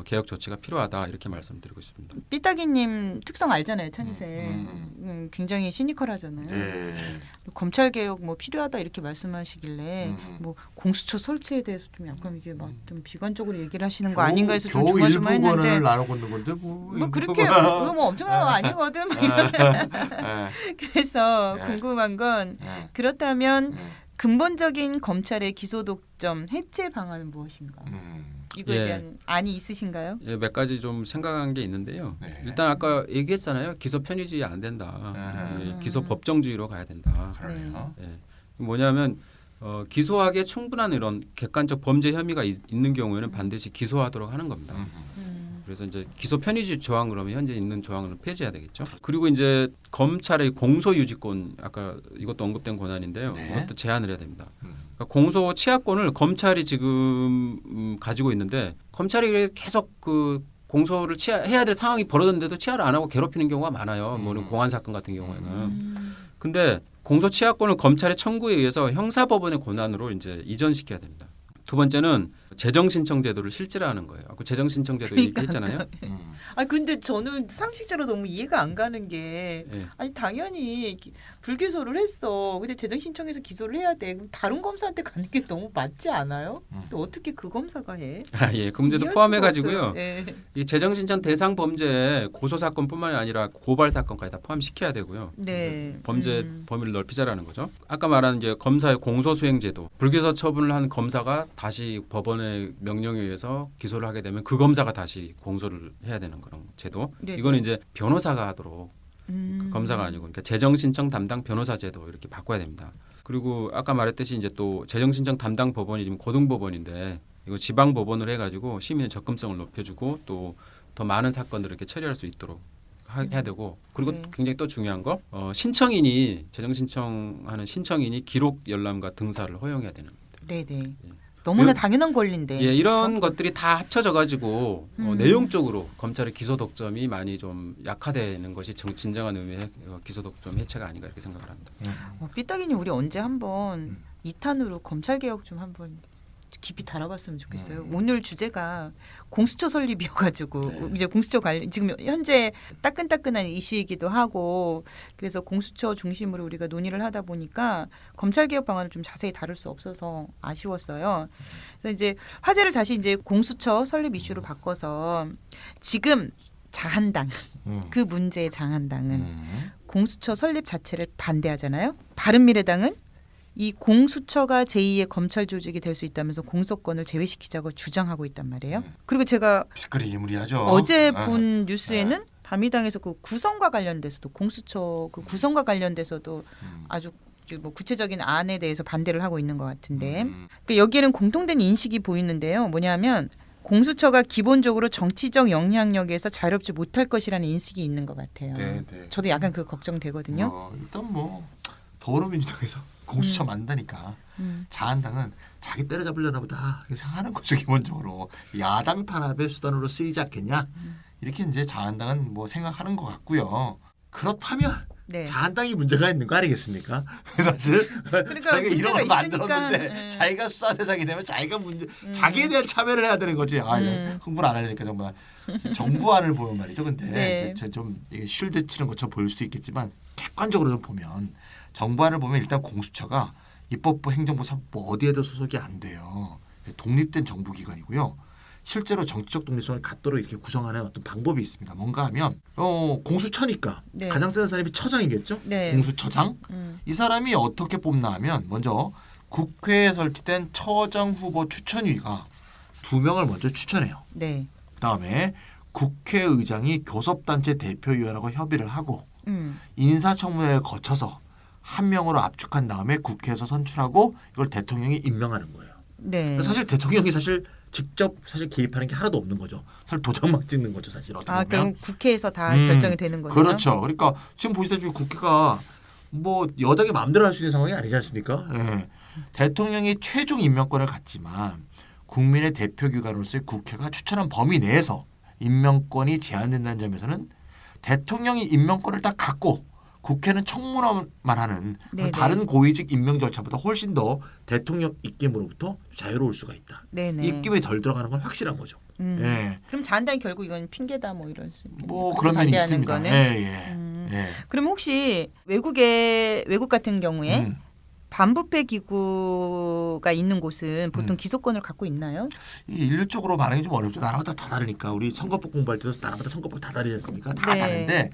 개혁 조치가 필요하다 이렇게 말씀드리고 있습니다. 삐딱이님 특성 알잖아요, 천희생. 굉장히 시니컬하잖아요. 네. 검찰 개혁 뭐 필요하다 이렇게 말씀하시길래 뭐 공수처 설치에 대해서 좀 약간 이게 막 좀 비관적으로 얘기를 하시는 거 아닌가 해서 좀 겨우 조마조마했는데 일부분을 나누고 있는 건데 뭐 그렇게 그거 뭐 엄청난 거 아니거든. 네. 그래서 네. 궁금한 건 네. 그렇다면 네. 근본적인 검찰의 기소 독점 해체 방안은 무엇인가? 이거에 예. 대한 안이 있으신가요? 예, 몇 가지 좀 생각한 게 있는데요. 네. 일단 아까 얘기했잖아요. 기소 편의주의 안 된다. 네. 기소 법정주의로 가야 된다. 그러네요. 예. 뭐냐면 기소하기에 충분한 이런 객관적 범죄 혐의가 있는 경우에는 반드시 기소하도록 하는 겁니다. 그래서 이제 기소 편의주의 조항 그러면 현재 있는 조항을 폐지해야 되겠죠. 그리고 이제 검찰의 공소유지권 아까 이것도 언급된 권한인데요. 네. 이것도 제한을 해야 됩니다. 그러니까 공소 취하권을 검찰이 지금 가지고 있는데 검찰이 계속 그 공소를 해야 될 상황이 벌어졌는데도 취하를 안 하고 괴롭히는 경우가 많아요. 뭐는 공안 사건 같은 경우에는. 근데 공소 취하권을 검찰의 청구에 의해서 형사법원의 권한으로 이제 이전시켜야 됩니다. 두 번째는 재정 신청 제도를 실질화하는 거예요. 아까 재정 신청 제도 얘기했잖아요. 아 근데 저는 상식적으로 너무 이해가 안 가는 게 예. 아니 당연히 불기소를 했어. 근데 재정 신청해서 기소를 해야 돼. 그럼 다른 검사한테 가는 게 너무 맞지 않아요? 또 어떻게 그 검사가 해? 아, 예, 그 문제도 이해할 포함해 수가 가지고요. 없어요. 네. 이 재정 신청 대상 범죄에 고소 사건뿐만이 아니라 고발 사건까지 다 포함시켜야 되고요. 네. 범죄 범위를 넓히자라는 거죠. 아까 말한 이제 검사의 공소 수행 제도. 불기소 처분을 한 검사가 다시 법원의 명령에 의해서 기소를 하게 되면 그 검사가 다시 공소를 해야 되는 그런 제도. 네. 이거는 이제 변호사가 하도록 그 검사가 아니고 그러니까 재정 신청 담당 변호사 제도 이렇게 바꿔야 됩니다. 그리고 아까 말했듯이 이제 또 재정 신청 담당 법원이 지금 고등법원인데 이거 지방 법원을 해가지고 시민의 접근성을 높여주고 또 더 많은 사건들을 이렇게 처리할 수 있도록 해야 되고 그리고 네. 굉장히 또 중요한 거 신청인이 재정 신청하는 신청인이 기록 열람과 등사를 허용해야 되는 겁니다. 네네. 너무나 이런- 당연한 권리인데. 예, 이런 그렇죠? 것들이 다 합쳐져 가지고 내용적으로 검찰의 기소 독점이 많이 좀 약화되는 것이 진정한 의미의 기소 독점 해체가 아닌가 이렇게 생각을 합니다. 삐딱이님 우리 언제 한번 2탄으로 검찰 개혁 좀 한번 깊이 다뤄봤으면 좋겠어요. 오늘 주제가 공수처 설립이어가지고 이제 공수처 관련 지금 현재 따끈따끈한 이슈이기도 하고 그래서 공수처 중심으로 우리가 논의를 하다 보니까 검찰 개혁 방안을 좀 자세히 다룰 수 없어서 아쉬웠어요. 그래서 이제 화제를 다시 이제 공수처 설립 이슈로 바꿔서 지금 자한당 그 문제의 자한당은 공수처 설립 자체를 반대하잖아요. 바른미래당은 이 공수처가 제2의 검찰 조직이 될 수 있다면서 공소권을 제외시키자고 주장하고 있단 말이에요. 그리고 제가 시끌이무리하죠. 어제 본 뉴스에는 바미당에서 그 구성과 관련돼서도 공수처 그 구성과 관련돼서도 아주 뭐 구체적인 안에 대해서 반대를 하고 있는 것 같은데 그러니까 여기에는 공통된 인식이 보이는데요. 뭐냐면 공수처가 기본적으로 정치적 영향력에서 자유롭지 못할 것이라는 인식이 있는 것 같아요. 네, 네. 저도 약간 그 걱정되거든요. 일단 뭐 더불어민주당에서 공수처 만다니까 자한당은 자기 때려잡으려나 보다 이렇게 생각하는 거죠. 기본적으로 야당 탄압의 수단으로 쓰이지 않겠냐 이렇게 이제 자한당은 뭐 생각하는 것 같고요. 그렇다면 네. 자한당이 문제가 있는 거 아니겠습니까? 사실 자기가 이런 걸 문제가 만들었는데 있으니까, 자기가 수사 대상이 되면 자기가 자기에 대한 참여를 해야 되는 거지. 흥분 안 하려니까 정말 정부안을 보면 말이죠. 근데 네. 좀 이게 쉴드 치는 것처럼 보일 수도 있겠지만 객관적으로 좀 보면 정부안을 보면 일단 공수처가 입법부, 행정부, 사법부 어디에도 소속이 안 돼요. 독립된 정부기관이고요. 실제로 정치적 독립성을 갖도록 이렇게 구성하는 어떤 방법이 있습니다. 뭔가 하면 공수처니까 네. 가장 센 사람이 처장이겠죠. 네. 공수처장. 이 사람이 어떻게 뽑나 하면 먼저 국회에 설치된 처장 후보 추천위가 2명을 먼저 추천해요. 네. 그다음에 국회의장이 교섭단체 대표위원하고 협의를 하고 음. 인사청문회를 거쳐서 1명으로 압축한 다음에 국회에서 선출하고 이걸 대통령이 임명하는 거예요. 네. 사실 대통령이 사실 직접 사실 개입하는 게 하나도 없는 거죠. 사실 도장만 찍는 거죠, 사실 어떻게 아, 보면. 그럼 국회에서 다 음, 결정이 되는 거죠. 그렇죠. 그러니까 지금 보시다시피 국회가 뭐 여당이 마음대로 할 수 있는 상황이 아니지 않습니까? 예. 대통령이 최종 임명권을 갖지만 국민의 대표기관으로서의 국회가 추천한 범위 내에서 임명권이 제한된다는 점에서는 대통령이 임명권을 딱 갖고 국회는 청문회만 하는 네네. 다른 고위직 임명 절차보다 훨씬 더 대통령 입김으로부터 자유로울 수가 있다. 네네. 입김이 덜 들어가는 건 확실한 거죠. 예. 그럼 자한당이 결국 이건 핑계다 뭐 이럴 수 있겠네요. 뭐 그런 면이 반대하는 있습니다. 거는. 예, 예. 예. 그럼 혹시 외국 같은 경우에 음. 반부패 기구가 있는 곳은 보통 기소권을 갖고 있나요? 이게 일률적으로 말하기 좀 어렵죠. 나라마다 다 다르니까. 우리 선거법 공부할 때도 나라마다 선거법 다 다르지 않습니까? 다 네. 다른데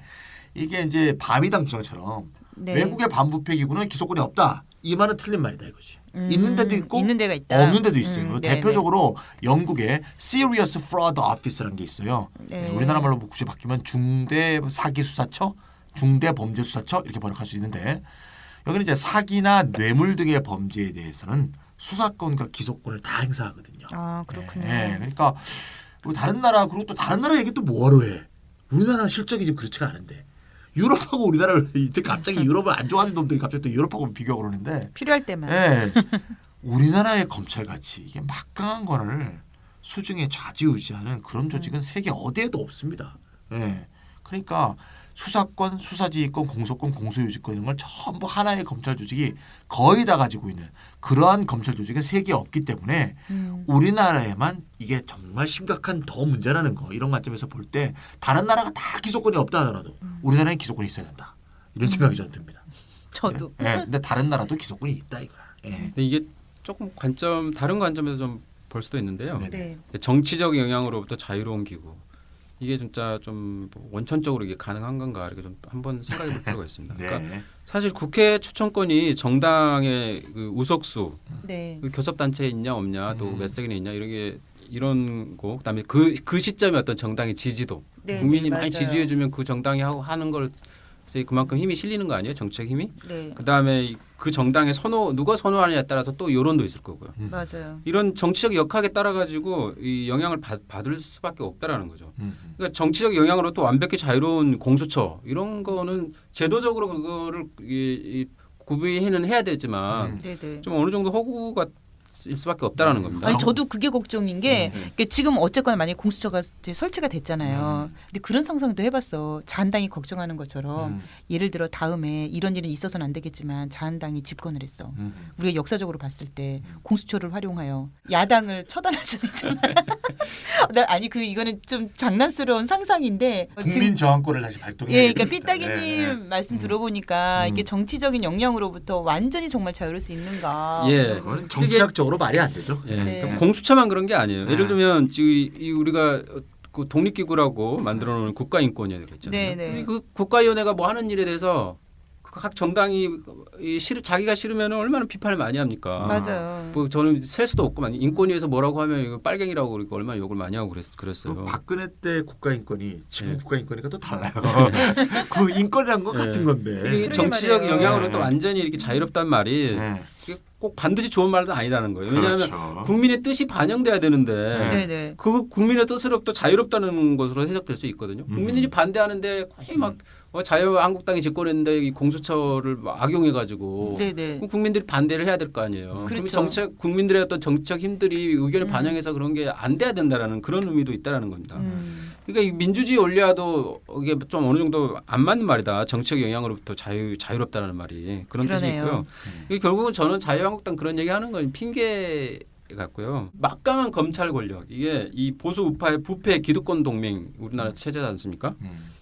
이게 이제 밤이당 주장처럼 네. 외국의 반부패 기구는 기소권이 없다. 이 말은 틀린 말이다 이거지. 있는 데도 있고 있는 데가 있다. 없는 데도 있어요. 네네. 대표적으로 영국의 Serious Fraud Office라는 게 있어요. 네. 우리나라 말로 굳이 바뀌면 중대 사기 수사처, 중대 범죄 수사처 이렇게 번역할 수 있는데 여기는 이제 사기나 뇌물 등의 범죄에 대해서는 수사권과 기소권을 다 행사하거든요. 아 그렇군요. 네, 그러니까 뭐 다른 나라 그리고 또 다른 나라 얘기 또 뭐하러 해? 우리나라 실적이 좀 그렇지가 않은데 유럽하고 우리나라를 이제 갑자기 유럽을 안 좋아하는 놈들이 갑자기 또 유럽하고 비교하고 그러는데 필요할 때만. 예. 우리나라의 검찰같이 이게 막강한 거를 수중에 좌지우지하는 그런 조직은 세계 어디에도 없습니다. 예. 그러니까 수사권, 수사지휘권, 공소권, 공소유지권 이런 걸 전부 하나의 검찰 조직이 거의 다 가지고 있는 그러한 검찰 조직은 세계에 없기 때문에 우리나라에만 이게 정말 심각한 더 문제라는 거 이런 관점에서 볼 때 다른 나라가 다 기소권이 없다 하더라도 우리나라에 기소권이 있어야 된다. 이런 생각이 저는 듭니다. 저도. 예. 근데 다른 나라도 기소권이 있다 이거야. 예. 근데 이게 조금 다른 관점에서 좀 볼 수도 있는데요. 네. 네. 정치적 영향으로부터 자유로운 기구. 이게 진짜 좀 원천적으로 이게 가능한 건가 이렇게 좀 한번 생각해 볼 필요가 있습니다. 네. 그러니까 사실 국회 추천권이 정당의 그 우석수, 네. 그 교섭단체에 있냐 없냐 또 몇 석이나 있냐 이런 거 그다음에 그 시점에 어떤 정당의 지지도 네, 국민이 네, 많이 맞아요. 지지해주면 그 정당이 하는 걸 그만큼 힘이 실리는 거 아니에요 정책 힘이? 네. 그다음에 그 정당의 누가 선호하느냐에 따라서 또 여론도 있을 거고요. 맞아요. 이런 정치적 역학에 따라 가지고 이 영향을 받을 수밖에 없다라는 거죠. 그러니까 정치적 영향으로 또 완벽히 자유로운 공수처 이런 거는 제도적으로 그거를 구비해는 해야 되지만 네네. 좀 어느 정도 허구가 일 수밖에 없다라는 겁니다. 아니 저도 그게 걱정인 게 그러니까 지금 어쨌거나 만약에 공수처가 이제 설치가 됐잖아요. 근데 그런 상상도 해봤어. 자한당이 걱정하는 것처럼 예를 들어 다음에 이런 일은 있어서는 안 되겠지만 자한당이 집권을 했어. 우리가 역사적으로 봤을 때 공수처를 활용하여 야당을 처단할 수도 있잖아요. 아니 이거는 좀 장난스러운 상상인데 국민 저항권을 다시 발동해. 예, 그러니까 삐딱이님 네. 말씀 들어보니까 이게 정치적인 영향으로부터 완전히 정말 자유로울 수 있는가? 예. 그건 정치학적으로 말이 안 되죠. 예. 네. 그러니까 공수처만 그런 게 아니에요. 네. 예를 들면 지금 우리가 그 독립기구라고 만들어놓은 국가인권위원회가 있잖아요. 네, 네. 그 국가위원회가 뭐 하는 일에 대해서 각 정당이 자기가 싫으면 얼마나 비판을 많이 합니까? 맞아요. 뭐 저는 셀 수도 없고 인권위에서 뭐라고 하면 이거 빨갱이라고 그러고 얼마나 욕을 많이 하고 그랬어요. 또 박근혜 때 국가인권이 지금 네. 국가인권이가 또 달라요. 그 인권이란 건 같은 건데. 이게 정치적 말이에요. 영향으로 네. 또 완전히 이렇게 자유롭단 말이 네. 이게 꼭 반드시 좋은 말은 아니라는 거예요. 왜냐하면 그렇죠. 국민의 뜻이 반영돼야 되는데 네네. 그 국민의 뜻으로부터 자유롭다는 것으로 해석될 수 있거든요. 국민들이 반대하는데 거의 막 자유한국당이 집권했는데 이 공수처를 막 악용해가지고 네네. 그럼 국민들이 반대를 해야 될 거 아니에요. 그렇죠. 그럼 국민들의 어떤 정치적 힘들이 의견을 반영해서 그런 게 안 돼야 된다라는 그런 의미도 있다라는 겁니다. 그러니까 이 민주주의 원리와도 이게 좀 어느 정도 안 맞는 말이다. 정치적 영향으로부터 자유롭다라는 말이 그런 뜻이 그러네요. 있고요. 이게 결국은 저는 자유한국당 그런 얘기하는 건 핑계 같고요. 막강한 검찰 권력 이게 이 보수 우파의 부패 기득권 동맹 우리나라 체제지 않습니까?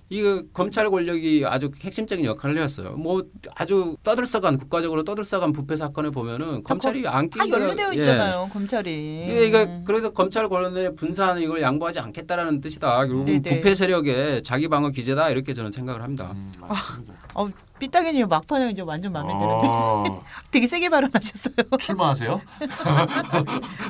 이 검찰 권력이 아주 핵심적인 역할을 해왔어요. 뭐 아주 국가적으로 떠들썩한 부패 사건을 보면은 검찰이 안 다 끼니까 연루되어 있잖아요, 검찰이. 그러니까 그래서 검찰 권한의 분산 이걸 양보하지 않겠다라는 뜻이다. 결국 네네. 부패 세력의 자기 방어 기제다 이렇게 저는 생각을 합니다. 맞습니다. 삐딱이님 막판에 이제 완전 마음에 드는데 어, 되게 세게 발언하셨어요. 출마하세요?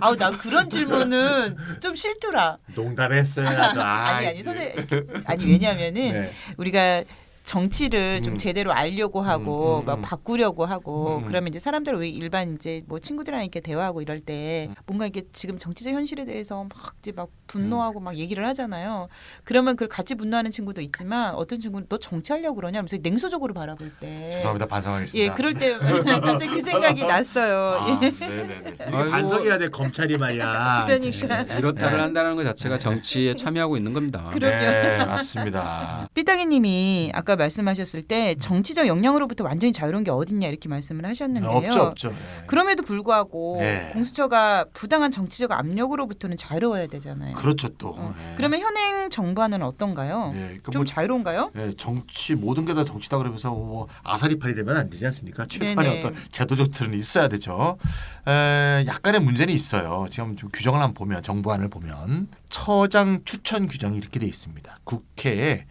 아우 나 그런 질문은 좀 싫더라. 농담했어요. 나도. 아니 선생님 아니 왜냐하면은 네. 우리가 정치를 좀 제대로 알려고 하고 막 바꾸려고 하고 음. 그러면 이제 사람들 왜 일반 이제 뭐 친구들이랑 이렇게 대화하고 이럴 때 뭔가 이게 지금 정치적 현실에 대해서 막 이제 막 분노하고 막 얘기를 하잖아요. 그러면 그걸 같이 분노하는 친구도 있지만 어떤 친구는 너 정치하려고 그러냐 하면서 냉소적으로 바라볼 때 죄송합니다. 반성하겠습니다. 예, 그럴 때 갑자기 그 생각이 났어요. 아, 예. 네네네. 이렇게 아이고. 반성해야 돼 검찰이 말이야. 그러니까. 이렇다를 네. 한다는 것 자체가 정치에 참여하고 있는 겁니다. 그럼요. 네, 맞습니다. 삐딱이님이 아까 말씀하셨을 때 정치적 영향으로부터 완전히 자유로운 게 어딨냐 이렇게 말씀을 하셨는데요. 없죠. 네. 그럼에도 불구하고 네. 공수처가 부당한 정치적 압력으로부터는 자유로워야 되잖아요. 그렇죠 또. 네. 그러면 현행 정부안은 어떤가요? 네, 그러니까 좀 뭐 자유로운가요? 네, 정치 모든 게 다 정치다 그러면서 뭐 아사리파이 되면 안 되지 않습니까? 최소한의 네네. 어떤 제도적 틀은 있어야 되죠. 약간의 문제는 있어요. 지금 좀 규정을 한번 보면 정부안을 보면 처장 추천 규정이 이렇게 돼 있습니다. 국회에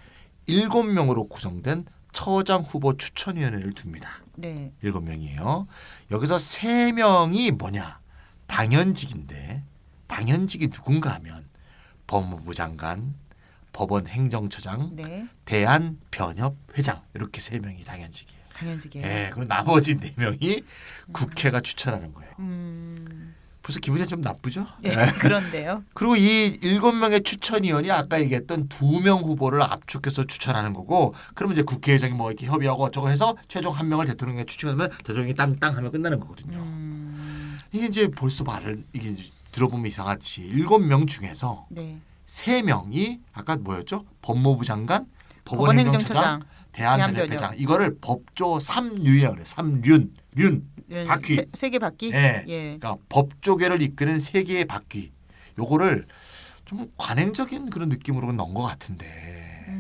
7명으로 구성된 처장 후보 추천위원회를 둡니다. 네. 7명이에요. 여기서 3명이 뭐냐? 당연직인데 당연직이 누군가 하면 법무부 장관, 법원 행정처장, 네. 대한변협회장 이렇게 3명이 당연직이에요. 당연직이에요. 예, 그리고 나머지 4명이 국회가 추천하는 거예요. 벌써 기분이 좀 나쁘죠? 네. 그런데요. 그리고 이 7명의 추천위원이 아까 얘기했던 2명 후보를 압축해서 추천하는 거고, 그러면 이제 국회의장이 뭐 이렇게 협의하고 어쩌고 해서 최종 1명을 대통령에 추천하면 대통령이 땅땅 하면 끝나는 거거든요. 이게 이제 벌써 말을 이게 이제 들어보면 이상하듯이 7명 중에서 네. 3명이 아까 뭐였죠? 법무부 장관, 법원 법원 행정처장, 행정처장, 대한변협회장. 이거를 법조 3륜이라고 그래요. 3륜. 바퀴. 세계 바퀴. 예. 예. 그러니까 법조계를 이끄는 세 개의 바퀴. 요거를 좀 관행적인 그런 느낌으로 넣은 것 같은데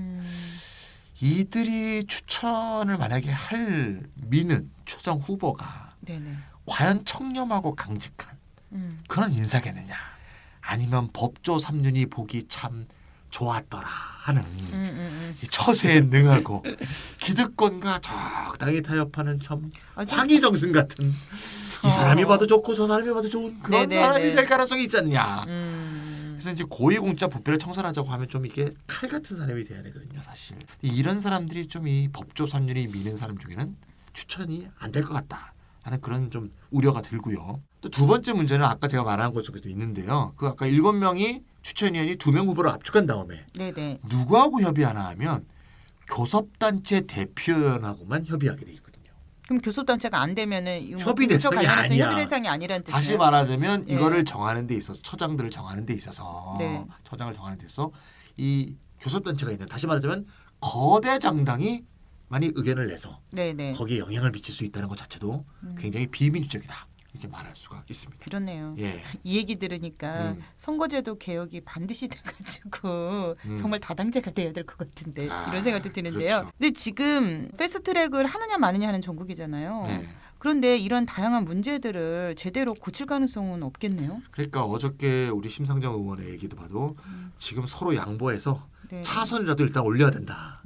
이들이 추천을 만약에 할 미는 초정 후보가 네네. 과연 청렴하고 강직한 그런 인사겠느냐, 아니면 법조 3륜이 보기 참 좋았더라 하는 이 처세에 능하고 기득권과 적당히 타협하는 참 황희정승 같은 이 사람이 봐도 좋고 저 사람이 봐도 좋은 그런 네네네. 사람이 될 가능성이 있지 않냐. 그래서 이제 고위공직자 부패를 청산하자고 하면 좀 이게 칼 같은 사람이 돼야 되거든요, 사실. 이런 사람들이 좀 이 법조 3륜이 미는 사람 중에는 추천이 안 될 것 같다 하는 그런 좀 우려가 들고요. 또 두 번째 문제는 아까 제가 말한 것 중에도 있는데요. 그 아까 7명이 추천위원이 2명 후보를 압축한 다음에 네네. 누구하고 협의하나 하면 교섭단체 대표위원하고만 협의하게 돼 있거든요. 그럼 교섭단체가 안 되면은 이거 뭐 협의 공수처 대상이 관련해서 아니야. 협의 대상이 아니라는 뜻이에요. 다시 말하자면 네. 이거를 정하는 데 있어서 처장들을 정하는 데 있어서 네. 처장을 정하는 데 있어서 이 교섭단체가 있는, 다시 말하자면 거대 장당이 많이 의견을 내서 네네. 거기에 영향을 미칠 수 있다는 것 자체도 굉장히 비민주적이다 이렇게 말할 수가 있습니다. 그렇네요. 예. 이 얘기 들으니까 선거제도 개혁이 반드시 돼가지고 정말 다당제가 돼야 될 것 같은데 이런 생각도 드는데요. 그렇죠. 근데 지금 패스트트랙을 하느냐 마느냐 하는 전국이잖아요. 네. 그런데 이런 다양한 문제들을 제대로 고칠 가능성은 없겠네요. 그러니까 어저께 우리 심상정 의원의 얘기도 봐도 지금 서로 양보해서 네. 차선이라도 일단 올려야 된다.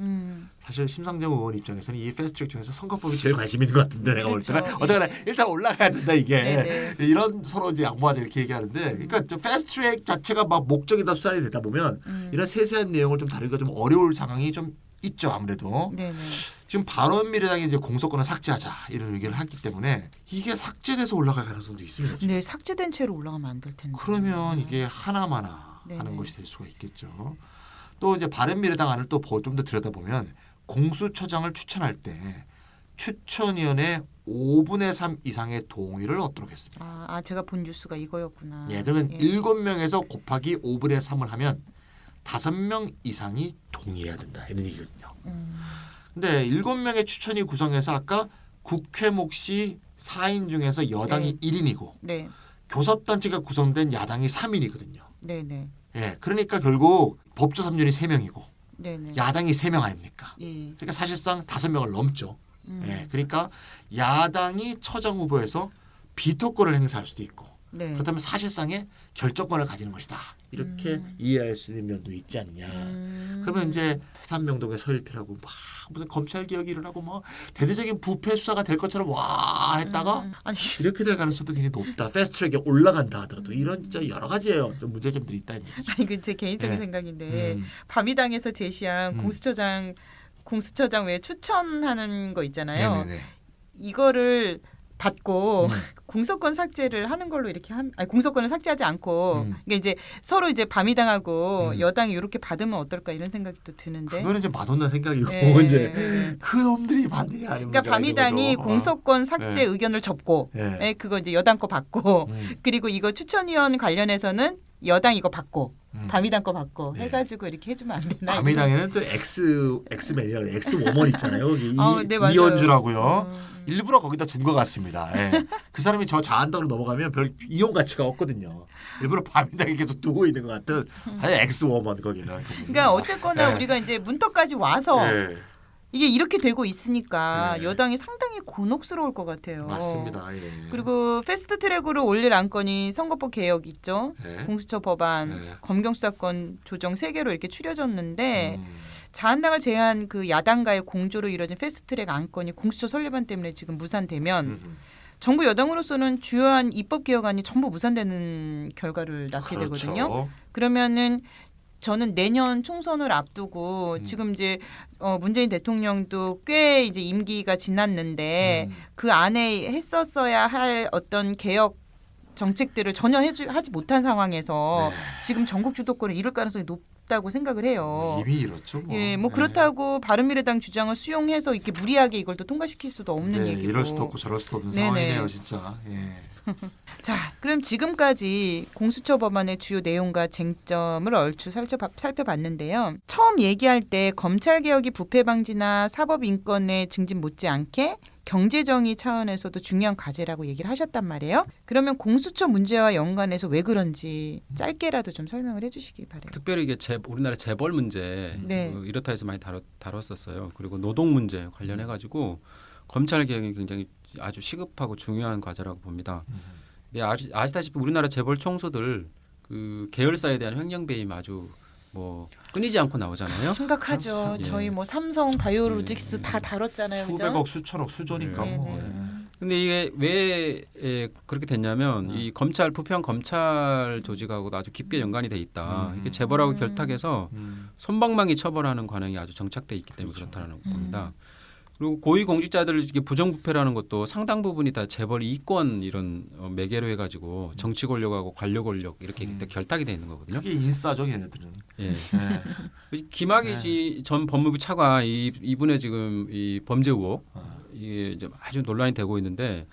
사실 심상정 의원 입장에서는 이 패스트트랙 중에서 선거법이 제일 관심 있는 것 같은데 내가 볼 그렇죠. 때는 어쨌거나 예. 일단 올라가야 된다 이게. 네네. 이런 서로 이제 양보하자 이렇게 얘기하는데, 그러니까 저 패스트트랙 자체가 막 목적이다 수단이 되다 보면 이런 세세한 내용을 좀 다루기가 좀 어려울 상황이 좀 있죠 아무래도. 네네. 지금 바른미래당이 이제 공소권을 삭제하자 이런 의견을 했기 때문에 이게 삭제돼서 올라갈 가능성도 있습니다. 지금. 네, 삭제된 채로 올라가면 안 될 텐데. 그러면 이게 하나마나 네네. 하는 것이 될 수가 있겠죠. 또 이제 바른미래당 안을 또 좀 더 들여다보면 공수처장을 추천할 때 추천위원회 5분의 3 이상의 동의를 얻도록 했습니다. 아, 제가 본 뉴스가 이거였구나. 예, 그러면 예. 7명에서 곱하기 5분의 3을 하면 5명 이상이 동의해야 된다 이런 얘기거든요. 근데 7명의 추천이 구성해서 아까 국회 몫이 4인 중에서 여당이 1인이고 네, 교섭단체가 구성된 야당이 3인이거든요. 네네, 예, 그러니까 결국 법조 3륜이 3명이고 네네. 야당이 3명 아닙니까? 예. 그러니까 사실상 5명을 넘죠. 예, 그러니까 야당이 처장 후보에서 비토권을 행사할 수도 있고, 네. 그렇다면 사실상의 결정권을 가지는 것이다. 이렇게 이해할 수 있는 면도 있지 않느냐. 그러면 이제 해산명동의 서일피라고 막 무슨 검찰 개혁이 일어나고 뭐 대대적인 부패 수사가 될 것처럼 와 했다가 아니 이렇게 될 가능성도 굉장히 높다. 패스트트랙에 올라간다 하더라도 이런 진짜 여러 가지예요. 또 문제점들이 있다는 얘기죠. 아니 그 제 개인적인 네. 생각인데 밤이당에서 제시한 공수처장 공수처장 왜 추천하는 거 있잖아요. 네네네. 이거를 받고 음. 공소권 삭제를 하는 걸로 이렇게 아니, 공소권을 삭제하지 않고 이게 이제 서로 이제 밤이당하고 여당이 이렇게 받으면 어떨까 이런 생각이 또 드는데. 그거는 이제 맛없는 생각이고 예, 이제 예. 그 놈들이 반대냐 아니면 그러니까 밤이당이 공소권 삭제 예. 의견을 접고 예. 예, 그거 이제 여당 거 받고 음. 그리고 이거 추천위원 관련해서는 여당 이거 받고 밤이당 거 받고 네. 해가지고 이렇게 해주면 안 되나? 밤이당에는 또 엑스맨이라고 엑스워먼 있잖아요. 거기 네, 맞아요. 이현주라고요. 일부러 거기다 둔 것 같습니다. 예. 그 사람이 저 자한당으로 넘어가면 별 이용 가치가 없거든요. 일부러 밤이당에 계속 두고 있는 것 같은 아니 엑스워먼 거기는. 그러니까 어쨌거나 예. 우리가 이제 문턱까지 와서 예. 이게 이렇게 되고 있으니까 네. 여당이 상당히 곤혹스러울 것 같아요. 맞습니다. 예. 그리고 패스트트랙으로 올릴 안건이 선거법 개혁 있죠. 예. 공수처 법안, 네. 검경수사권 조정 3개로 이렇게 추려졌는데 음. 자한당을 제한 그 야당과의 공조로 이뤄진 패스트트랙 안건이 공수처 설립안 때문에 지금 무산되면 정부 여당으로서는 주요한 입법 개혁안이 전부 무산되는 결과를 낳게 그렇죠. 되거든요. 그러면은 저는 내년 총선을 앞두고 지금 이제 문재인 대통령도 꽤 이제 임기가 지났는데 그 안에 했었어야 할 어떤 개혁 정책들을 전혀 하지 못한 상황에서 네. 지금 전국 주도권을 잃을 가능성이 높다고 생각을 해요. 이미 이렇죠. 뭐. 예, 뭐 네. 그렇다고 바른미래당 주장을 수용해서 이렇게 무리하게 이걸 또 통과시킬 수도 없는 네, 얘기고. 이럴 수도 없고 저럴 수도 없는 네네. 상황이네요, 진짜. 예. 자, 그럼 지금까지 공수처 법안의 주요 내용과 쟁점을 얼추 살펴봤는데요. 처음 얘기할 때 검찰 개혁이 부패 방지나 사법 인권의 증진 못지않게 경제정의 차원에서도 중요한 과제라고 얘기를 하셨단 말이에요. 그러면 공수처 문제와 연관해서 왜 그런지 짧게라도 좀 설명을 해주시기 바래요. 특별히 이게 우리나라 재벌 문제 네. 이렇다 해서 많이 다뤘었어요. 그리고 노동 문제 관련해 가지고 검찰 개혁이 굉장히 아주 시급하고 중요한 과제라고 봅니다. 네, 아시다시피 우리나라 재벌 총수들 그 계열사에 대한 횡령 배임 아주 뭐 끊이지 않고 나오잖아요. 심각하죠. 그렇죠. 저희 예. 뭐 삼성, 바이오로직스 예. 다 다뤘잖아요. 그죠? 수백억, 수천억, 수조니까 네. 뭐. 네네. 근데 이게 왜 그렇게 됐냐면 이 검찰 부패한 검찰 조직하고도 아주 깊게 연관이 돼 있다. 이게 재벌하고 결탁해서 솜방망이 처벌하는 관행이 아주 정착돼 있기 때문에 그렇죠. 그렇다는 겁니다. 그리고 고위 공직자들 이게 부정부패라는 것도 상당 부분이 다 재벌 이권 이런 매개로 해가지고 정치 권력하고 관료 권력 이렇게 결탁이 돼 있는 거거든요. 그게 인싸죠, 얘네들은. 예. 네. 김학의 전 법무부 차관 이분의 지금 이 범죄 의혹 이게 이제 아주 논란이 되고 있는데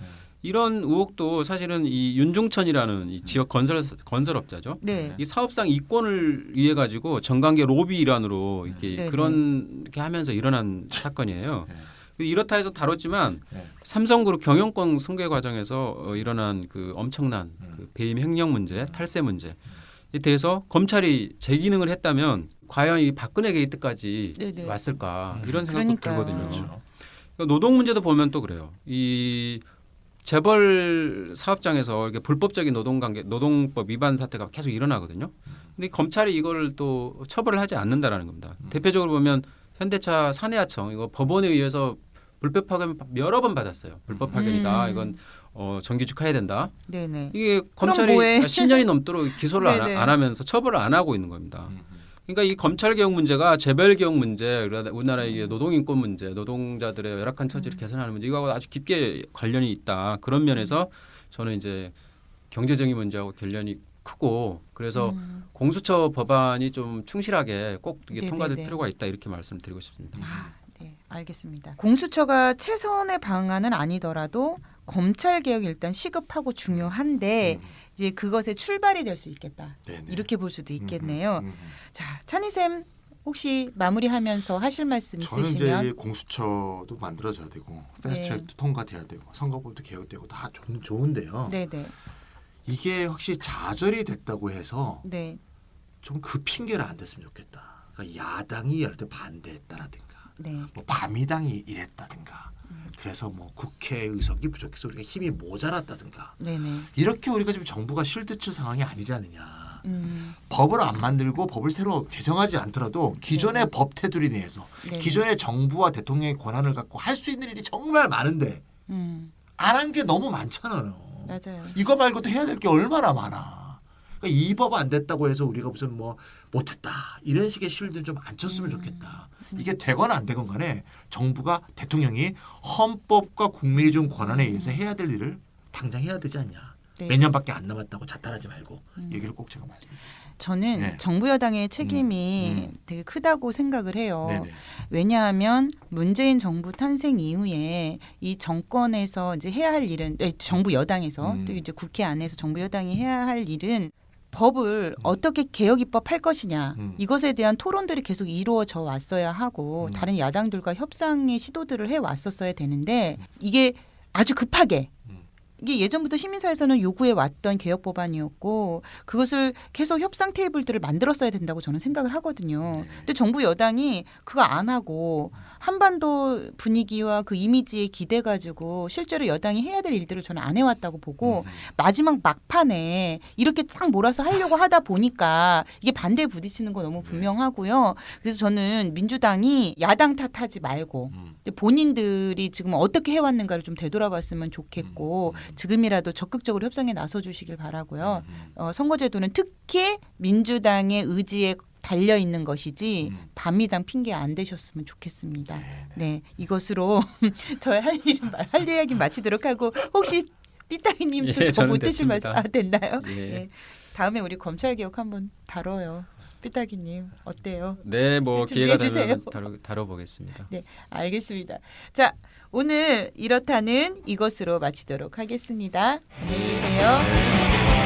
이런 의혹도 사실은 이 윤중천이라는 이 지역 건설업자죠. 네. 이 사업상 이권을 위해 가지고 정관계 로비 일환으로 이렇게 네, 그렇게 하면서 일어난 사건이에요. 네. 이렇다 해서 다뤘지만 네. 삼성그룹 경영권 승계 과정에서 일어난 그 엄청난 그 배임 횡령 문제, 탈세 문제에 대해서 검찰이 제 기능을 했다면 과연 이 박근혜 게이트까지 네네. 왔을까 이런 생각도 그러니까요. 들거든요. 그렇죠. 노동 문제도 보면 또 그래요. 이 재벌 사업장에서 이렇게 불법적인 노동법 위반 사태가 계속 일어나거든요. 근데 검찰이 이걸 또 처벌을 하지 않는다라는 겁니다. 대표적으로 보면 현대차 사내하청 이거 법원에 의해서 불법 파견 여러 번 받았어요. 불법 파견이다. 이건 정규직화해야 된다. 네네. 이게 그럼 검찰이 뭐해? 10년이 넘도록 기소를 네네. 안 하면서 처벌을 안 하고 있는 겁니다. 그러니까 이 검찰 개혁 문제가 재벌 개혁 문제, 우리나라의 이게 노동 인권 문제, 노동자들의 열악한 처지를 개선하는 문제 이거하고 아주 깊게 관련이 있다. 그런 면에서 저는 이제 경제정의 문제하고 관련이 크고 그래서 공수처 법안이 좀 충실하게 꼭 이게 네네네. 통과될 필요가 있다 이렇게 말씀드리고 싶습니다. 네, 알겠습니다. 공수처가 최선의 방안은 아니더라도 검찰 개혁이 일단 시급하고 중요한데 이제 그것의 출발이 될 수 있겠다. 네네. 이렇게 볼 수도 있겠네요. 자, 찬희 쌤 혹시 마무리하면서 하실 말씀 저는 있으시면 이제 공수처도 만들어져야 되고 패스트트랙도 통과돼야 되고 선거법도 개혁되고 다 좋은데요. 네네. 이게 혹시 좌절이 됐다고 해서 네. 좀 그 핑계를 안 댔으면 좋겠다. 그러니까 야당이 할 때 반대했다라든가 네. 뭐 밤이당이 이랬다든가 그래서 뭐 국회 의석이 부족해서 우리가 힘이 모자랐다든가 네네. 이렇게 우리가 지금 정부가 실드칠 상황이 아니지 않느냐. 법을 안 만들고 법을 새로 제정하지 않더라도 기존의 법 테두리 내에서 네. 기존의 정부와 대통령의 권한을 갖고 할 수 있는 일이 정말 많은데 안 한 게 너무 많잖아요. 맞아요. 이거 말고도 해야 될 게 얼마나 많아. 그러니까 이 법 안 됐다고 해서 우리가 무슨 뭐 못했다 이런 식의 실드는 좀 안 쳤으면 좋겠다. 이게 되거나 안 되건 간에 정부가 대통령이 헌법과 국민이 준 권한에 의해서 해야 될 일을 당장 해야 되지 않냐. 네. 몇 년밖에 안 남았다고 자탈하지 말고 얘기를 꼭 제가 말씀드립니다. 저는 네. 정부 여당의 책임이 되게 크다고 생각을 해요. 네네. 왜냐하면 문재인 정부 탄생 이후에 이 정권에서 이제 해야 할 일은 정부 여당에서 또 이제 국회 안에서 정부 여당이 해야 할 일은 법을 어떻게 개혁 입법할 것이냐 이것에 대한 토론들이 계속 이루어져 왔어야 하고 다른 야당들과 협상의 시도들을 해 왔었어야 되는데 이게 아주 급하게 이게 예전부터 시민사회에서는 요구해 왔던 개혁 법안이었고 그것을 계속 협상 테이블들을 만들었어야 된다고 저는 생각을 하거든요. 근데 정부 여당이 그거 안 하고 한반도 분위기와 그 이미지에 기대 가지고 실제로 여당이 해야 될 일들을 저는 안 해왔다고 보고 마지막 막판에 이렇게 싹 몰아서 하려고 하다 보니까 이게 반대에 부딪히는 거 너무 분명하고요. 그래서 저는 민주당이 야당 탓하지 말고 본인들이 지금 어떻게 해왔는가를 좀 되돌아봤으면 좋겠고 지금이라도 적극적으로 협상에 나서 주시길 바라고요. 선거제도는 특히 민주당의 의지에 달려 있는 것이지 반미당 핑계 안 되셨으면 좋겠습니다. 네, 이것으로 저의 할 이야기 마치도록 하고 혹시 삐딱이님도 예, 더 저는 보태실 말씀 됐습니다. 됐나요? 예. 네, 다음에 우리 검찰 개혁 한번 다뤄요. 삐딱이님 어때요? 네, 뭐 준비해 기회가 주세요. 되면 다뤄보겠습니다. 네, 알겠습니다. 자, 오늘 이렇다는 이것으로 마치도록 하겠습니다. 안녕히 계세요. 네.